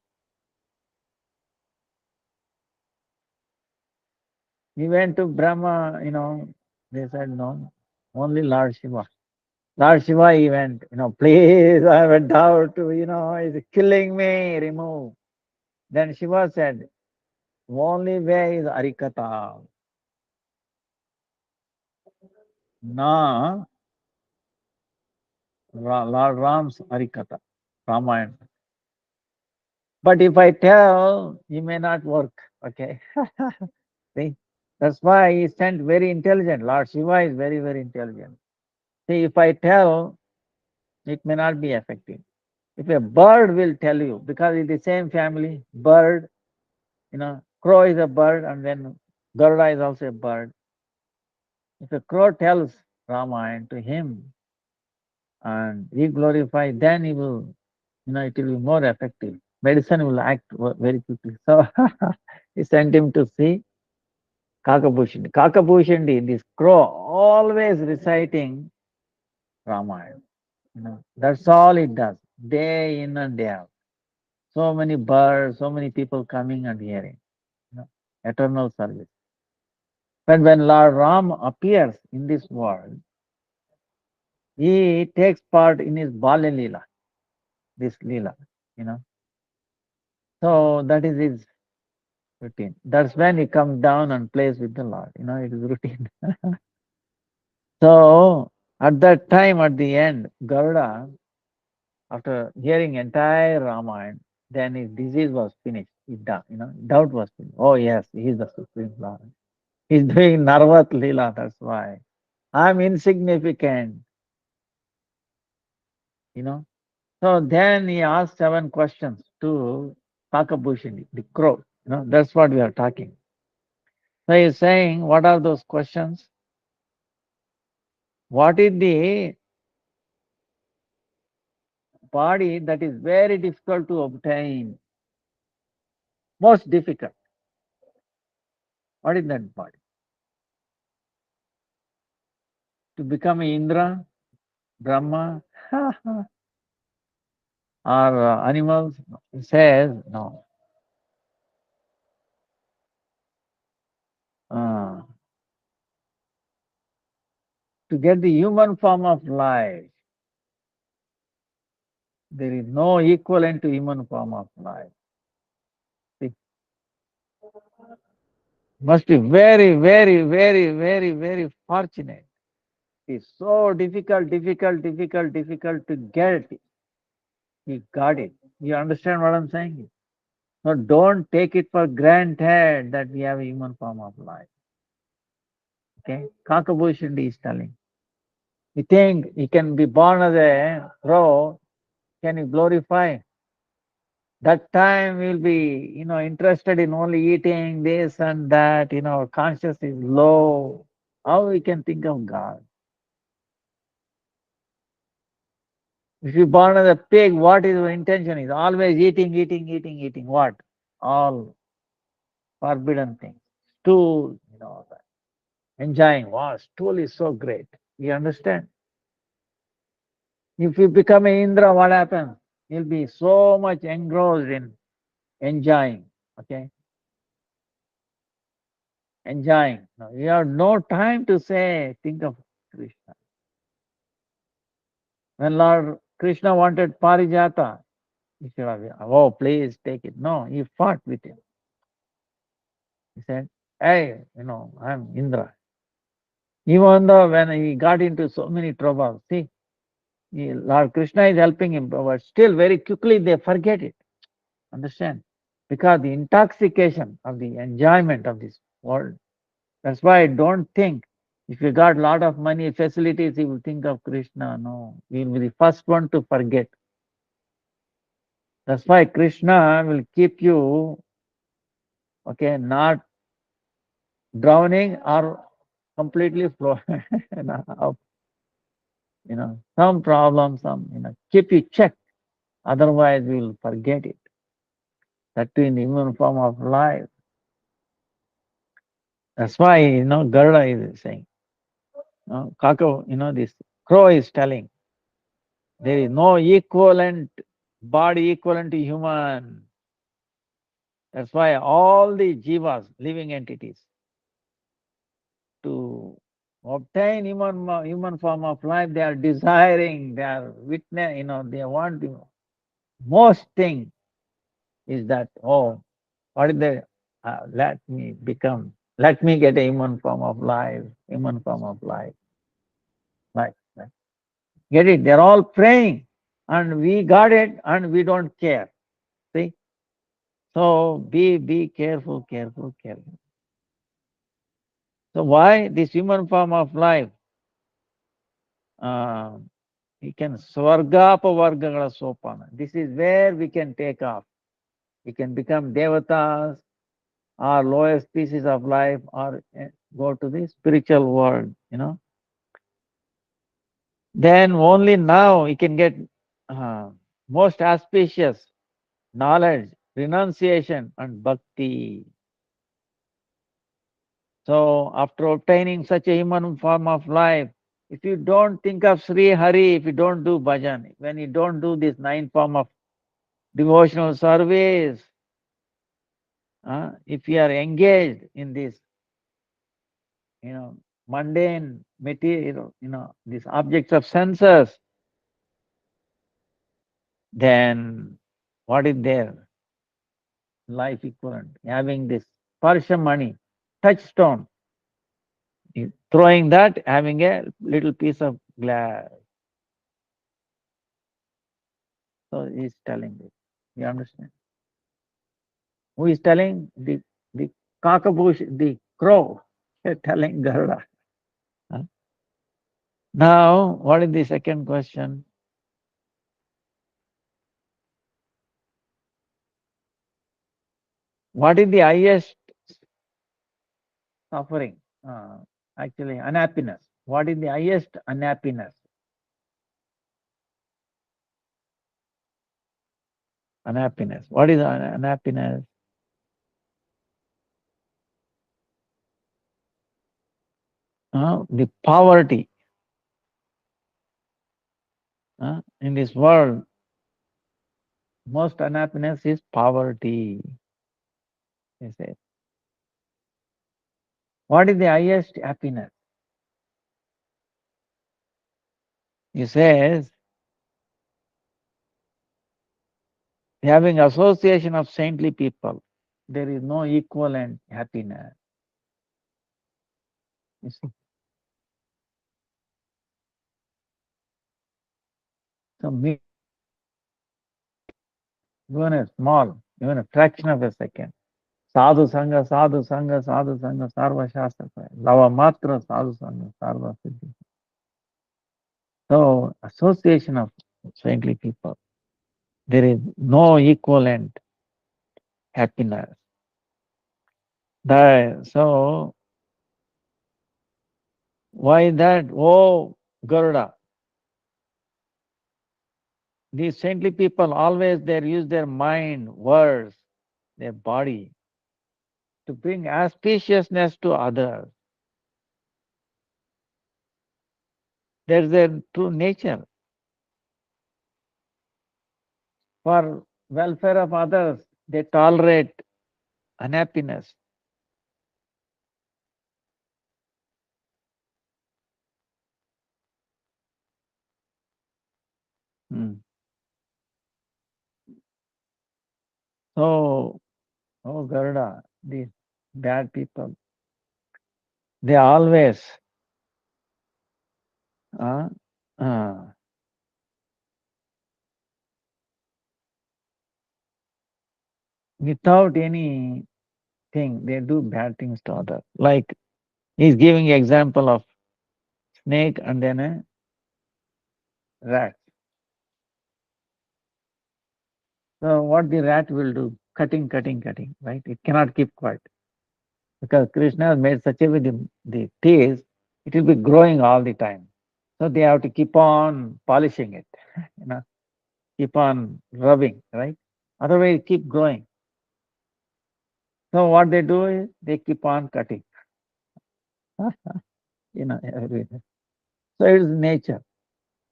He went to Brahma, they said no, only Lord Shiva. Lord Shiva, he went, please, I have a doubt, it's killing me, remove. Then Shiva said, only way is Arikata. Na Lord Ram's Arikata, Ramayana. But if I tell, he may not work. Okay. See, that's why he sent very intelligent. Lord Shiva is very, very intelligent. See, if I tell, it may not be effective. If a bird will tell you, because it's the same family, bird, crow is a bird, and then Garuda is also a bird. If a crow tells Ramayana to him and he glorifies, then he will, it will be more effective. Medicine will act very quickly. So he sent him to see Kakabhushandi. Kakabhushandi, this crow, always reciting Ramayana. That's all it does, day in and day out. So many birds, so many people coming and hearing. Eternal service. But when Lord Ram appears in this world, he takes part in his Balya Leela, this Leela, you know. So that is his routine. That's when he comes down and plays with the Lord. It is routine. So at that time, at the end, Garuda, after hearing entire Ramayana, then his disease was finished. Doubt was finished. Oh yes, he is the Supreme Lord. He's doing Narvat Leela, that's why. I'm insignificant, you know. So then he asked 7 questions to Kakabhushani, the crow. That's what we are talking. So he's saying, what are those questions? What is the body that is very difficult to obtain? Most difficult. What is that body? To become Indra, Brahma, or animals? He says, no. Uh, to get the human form of life, there is no equivalent to human form of life. See, must be very, very, very, very, very fortunate It's so difficult to get. He got it. You understand what I'm saying? So don't take it for granted that we have a human form of life. Okay? Kakabushundi is telling. You think he can be born as a crow, can you glorify? That time we'll be, interested in only eating this and that, conscious is low. How we can think of God? If you born as a pig, what is your intention? Is always eating. What? All forbidden things. Stool, that. Enjoying. Wow, stool is so great. You understand? If you become an Indra, what happens? You'll be so much engrossed in enjoying. Okay? Enjoying. No, you have no time to say, think of Krishna. When Lord Krishna wanted Parijata, he should have, oh, please take it. No, he fought with him. He said, hey, I'm Indra. Even though when he got into so many troubles, see, Lord Krishna is helping him, but still very quickly they forget it. Understand? Because the intoxication of the enjoyment of this world. That's why I don't think if you got lot of money, facilities, you will think of Krishna. No, you will be the first one to forget. That's why Krishna will keep you, okay, not drowning or completely flowing. Some problem, keep you check. Otherwise, we will forget it. That too in the human form of life. That's why, Garuda is saying, Kaka, this crow is telling, there is no equivalent body equivalent to human. That's why all the jivas, living entities, to obtain human form of life, they are desiring, they are witness, they want to. Most thing is that, oh, what is the, let me get a human form of life, human form of life, like. Get it? They're all praying, and we got it, and we don't care. See? So be careful. So why this human form of life? Uh, we can swarga pavargala sopana. This is where we can take off. We can become devatas, or lowest species of life, or go to the spiritual world. Then only now we can get uh, most auspicious knowledge, renunciation, and bhakti. So, after obtaining such a human form of life, if you don't think of Sri Hari, if you don't do bhajan, when you don't do this nine form of devotional service, if you are engaged in this, mundane material, these objects of senses, then what is there? Life equivalent, having this parsha money, touchstone, throwing that, having a little piece of glass. So he's telling this. You understand? Who is telling? The cockabush, the crow, telling Garuda. Huh? Now, what is the second question? What is the highest suffering? Actually, unhappiness. What is the highest unhappiness? Unhappiness. What is unhappiness? The poverty. In this world, most unhappiness is poverty. He says. What is the highest happiness? He says, having association of saintly people, there is no equivalent happiness. You see? So even a small, even a fraction of a second. Sadhu Sangha, Sadhu Sangha, Sadhu Sangha, Sarva Shastra. Lava Matra, Sadhu Sangha, Sarva Siddhi. So, association of saintly people, there is no equivalent happiness. So, why that? Oh, Garuda. These saintly people always they use their mind, words, their body to bring auspiciousness to others. There's their true nature. For welfare of others, they tolerate unhappiness. Hmm. So, oh Garuda, these bad people, they always, uh, uh, without anything, they do bad things to others. Like he's giving example of snake and then a rat. So what the rat will do? Cutting, cutting, cutting, right? It cannot keep quiet because Krishna has made such a way the teeth, it will be growing all the time. So they have to keep on polishing it, you know, keep on rubbing, right? Otherwise, it keep growing. So what they do is they keep on cutting, everywhere. So it is nature.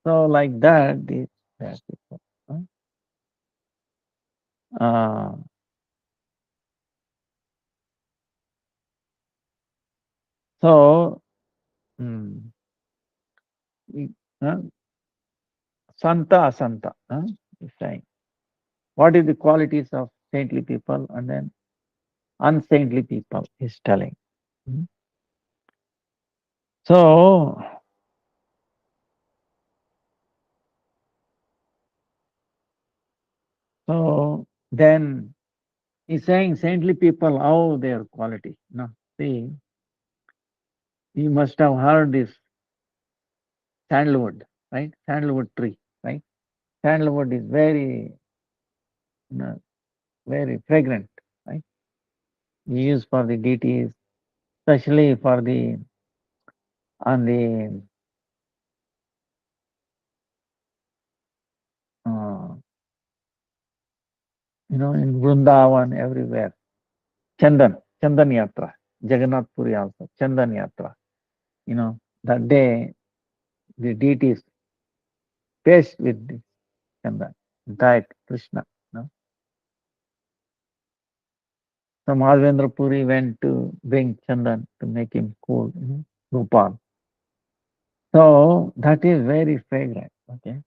So like that, the bad people. Uh, so, mm, we- uh, Santa Asanta, is saying. What is the qualities of saintly people and then unsaintly people is telling. Mm. So, then he's saying saintly people, how their quality. No, see, you must have heard this sandalwood, right? Sandalwood tree, right? Sandalwood is very, you know, very fragrant, right? Used for the deities, especially for the on the uh, in Vrindavan everywhere. Chandan Yatra, Jagannath Puri also, Chandan Yatra. That day the deities faced with the Chandan, died Krishna. You know. So Madhavendra Puri went to bring Chandan to make him cool, Gopal. So that is very fragrant. Okay.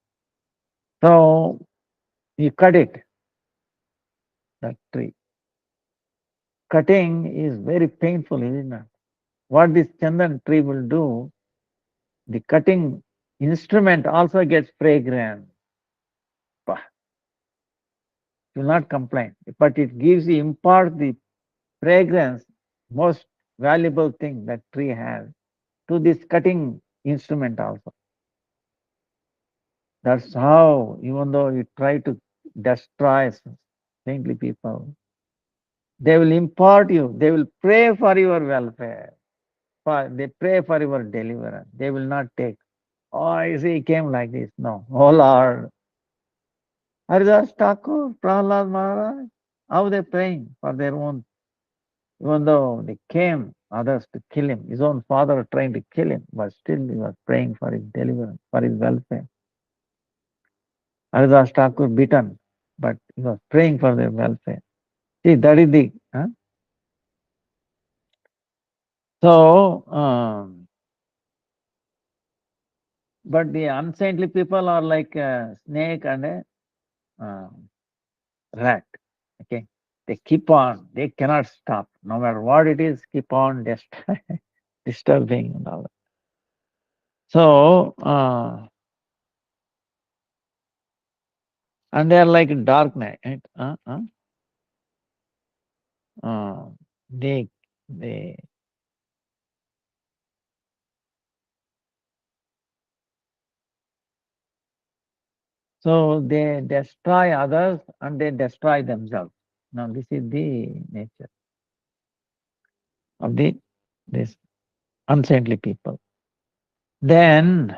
So he cut it, that tree. Cutting is very painful, isn't it? What this Chandan tree will do, the cutting instrument also gets fragrant. Bah, it will not complain, but it gives the impart the fragrance, most valuable thing that tree has, to this cutting instrument also. That's how, even though you try to destroy saintly people, they will impart you, they will pray for your welfare, they pray for your deliverance. They will not take, oh, you see, he came like this. No. Oh Lord. Haridas Thakur, Prahlad Maharaj, how they praying for their own, even though they came others to kill him, his own father trying to kill him, but still he was praying for his deliverance, for his welfare. Haridas Thakur beaten, but he was praying for their welfare. See, that is the. So, but the unsaintly people are like a snake and a rat. Okay, they keep on, they cannot stop. No matter what it is, keep on disturbing and all that. So, And they are like dark night. Right? Uh, they, they, so they destroy others and they destroy themselves. Now this is the nature of this unsaintly people. Then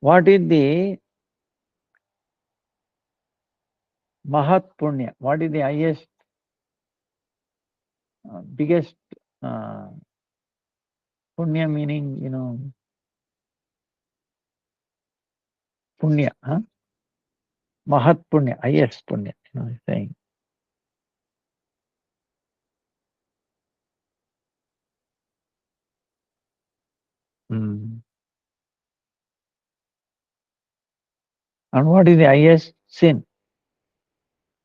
what is the Mahat Punya? What is the highest, biggest uh, Punya meaning, Punya, huh? Mahat Punya, highest Punya, saying. Mm. And what is the highest sin?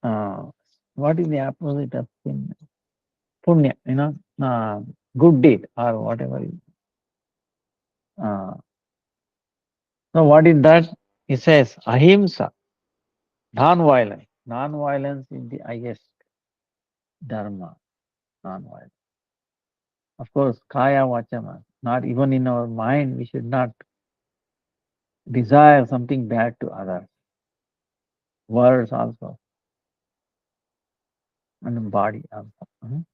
Uh, what is the opposite of sin? Punya, good deed or whatever. Uh, so what is that? It says ahimsa, non-violence. Non-violence is the highest dharma, non-violence. Of course, kaya vachana, not even in our mind, we should not desire something bad to others. Words also, and body also.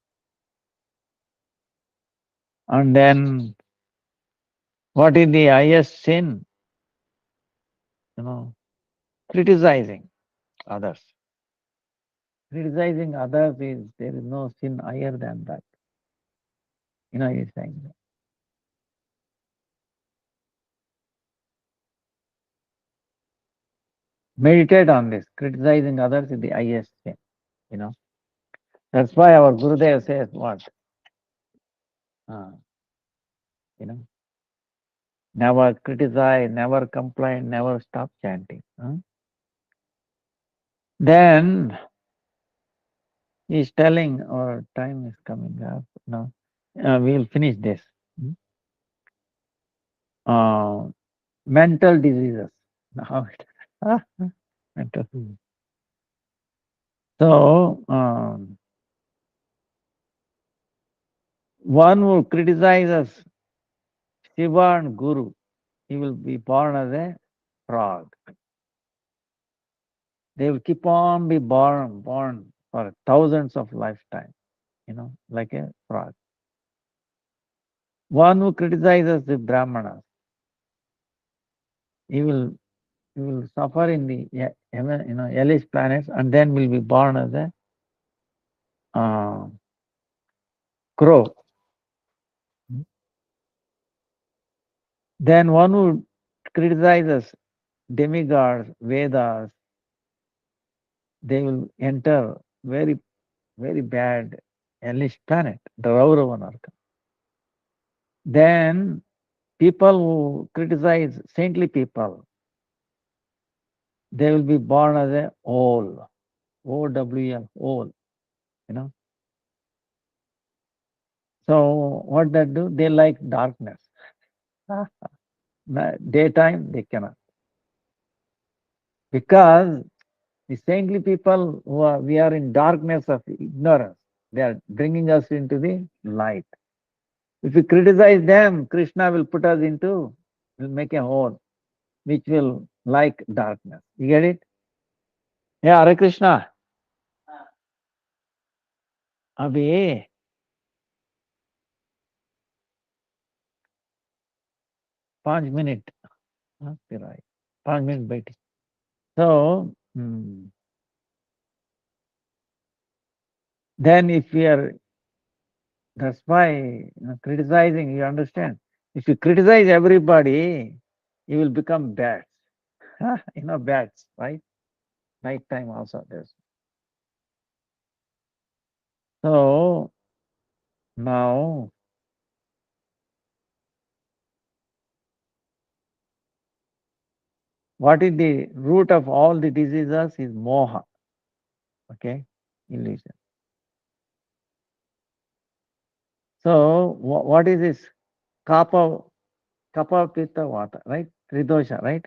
And then, what is the highest sin? Criticizing others. Criticizing others is, there is no sin higher than that. He's saying that. Meditate on this. Criticizing others is the highest sin. You know. That's why our Gurudev says what? Uh, you know, never criticize, never complain, never stop chanting. Then he's telling our time is coming up. Now we'll finish this. Hmm? Mental diseases. Now mental disease. So one who criticizes Shiva and Guru, he will be born as a frog. They will keep on be born for thousands of lifetimes, like a frog. One who criticizes the Brahmanas, he will suffer in the hellish planets and then will be born as a crow. Then one who criticizes demigods, Vedas, they will enter very, very bad hellish planet, the Rauravanarka. Then people who criticize saintly people, they will be born as a owl, O-W-L, owl, you know. So what they do? They like darkness. Daytime they cannot. Because the saintly people we are in darkness of ignorance. They are bringing us into the light. If we criticize them, Krishna will put us will make a hole, which will like darkness. You get it? Yeah, Hare Krishna. अभी 5 minute फिर आए 5 minute बैठे so then if we are that's why criticizing, you understand, if you criticize everybody you will become bats. Bats, right? Night time also there's. So now what is the root of all the diseases is moha. Okay, illusion. So what is this? Kapha, pitta, vata, right? Tridosha, right?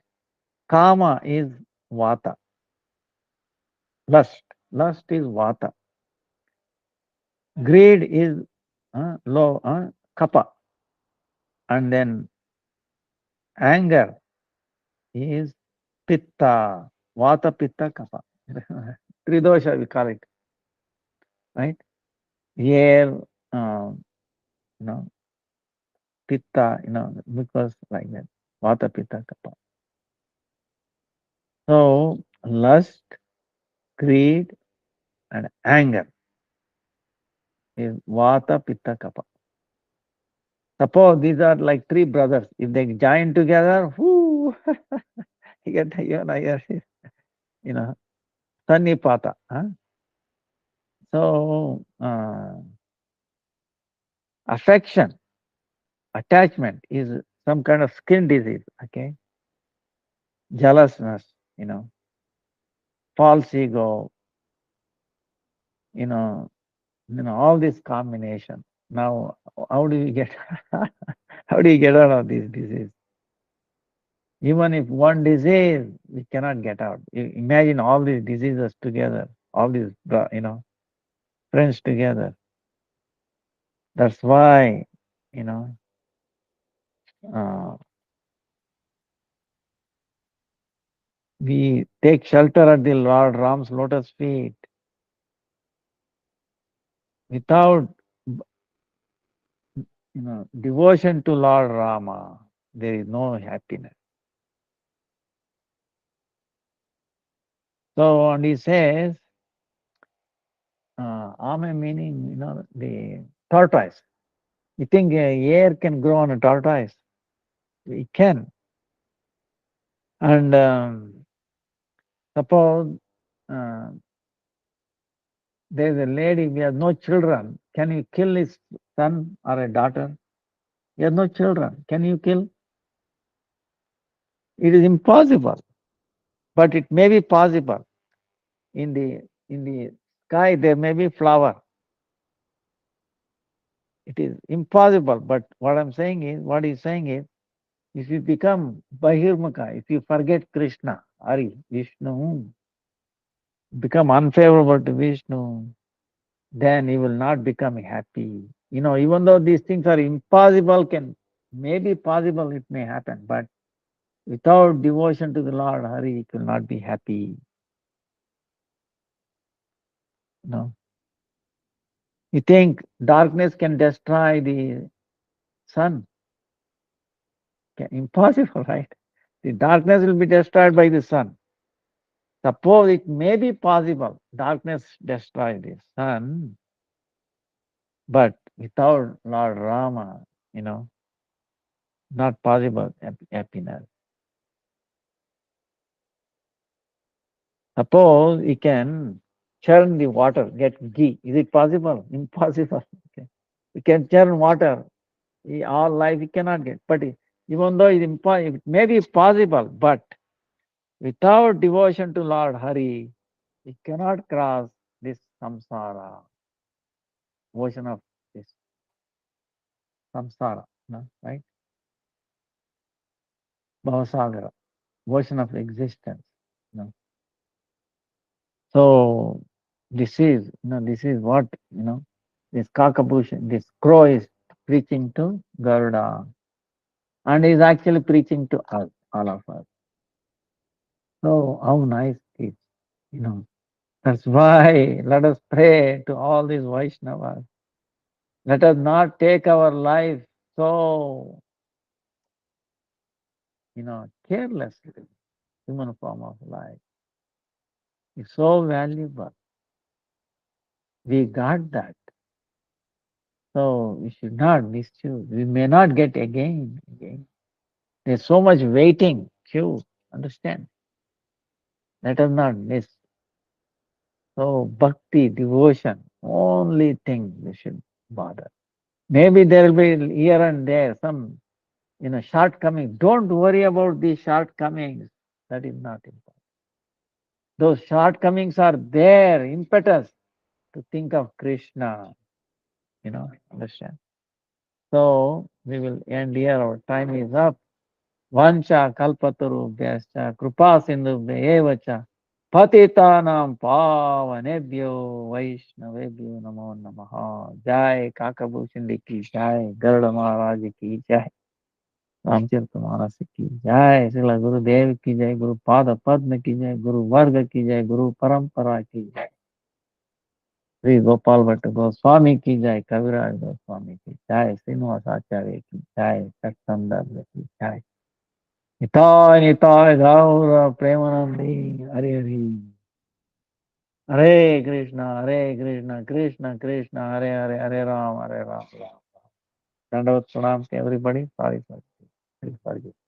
Kama is Vata. Lust. Lust is Vata. Greed is Kapha. And then anger is Pitta. Vata, Pitta, Kapha. Tridosha we call it, right? Here, you know, Pitta, because like that. Vata, Pitta, Kapha. So, lust, greed, and anger is Vata, Pitta, Kapha. Suppose these are like three brothers. If they join together, whoo, you get higher, you know, Sannipata. Huh? So, affection, attachment is some kind of skin disease, okay? Jealousness, false ego, you know, all this combination. Now, how do you get, how do you get out of this disease? Even if one disease, we cannot get out. Imagine all these diseases together, all these, friends together. That's why, you know, uh, we take shelter at the Lord Ram's lotus feet. Without, devotion to Lord Rama, there is no happiness. So, and he says, Ame meaning, the tortoise. You think air can grow on a tortoise? It can. And suppose uh, there's a lady, we have no children. Can you kill his son or a daughter? We have no children. Can you kill? It is impossible. But it may be possible. In the sky there may be flower. It is impossible. But what he's saying is, if you become Bahirmukha, if you forget Krishna, Hari, Vishnu, become unfavorable to Vishnu, then you will not become happy. Even though these things are impossible, may be possible, it may happen, but without devotion to the Lord Hari, it will not be happy. No. You think darkness can destroy the sun? Impossible, right? The darkness will be destroyed by the sun. Suppose it may be possible, darkness destroy the sun, but without Lord Rama, not possible happiness. Suppose he can churn the water, get ghee. Is it possible? Impossible. Okay. We can churn water. All life we cannot get. But even though it may be possible, but without devotion to Lord Hari, we cannot cross this samsara, ocean of this samsara, no? Right? Bhavasagara, ocean of existence. No? So this is what, this Kakabusha, this crow is preaching to Garuda, and is actually preaching to us, all of us. So how nice it is, you know. That's why let us pray to all these Vaishnavas. Let us not take our life so, carelessly. Human form of life is so valuable. We got that. So we should not misuse. We may not get again. There's so much waiting, queue. Understand? Let us not miss. So bhakti, devotion, only thing we should bother. Maybe there will be here and there some, shortcomings. Don't worry about these shortcomings. That is not important. Those shortcomings are there, impetus to think of Krishna. Understand? So we will end here. Our time is up. Vancha kalpatarubhyascha kripa sindhubhya cha patitanam pavanebhyo vaishnavebhyo namo namaha. Jai Kakabhushan ki jai, Garuda Maharaj ki jai, Ramcharitmanas की जय, श्रील गुरुदेव की जय, गुरु पाद पद्म की जय, गुरु वर्ग की जय, गुरु परंपरा की जय, श्री गोपाल भट्ट गोस्वामी की जय, कविराज गोस्वामी की जय, श्रीनिवास आचार्य की जय, सत्संदर्भ की जय, निताय निताय गौर प्रेमानंदी, हरि हरि, हरे कृष्णा कृष्ण कृष्ण हरे हरे, हरे राम, हरे राम, दंडवत प्रणाम to everybody. Sorry, sorry.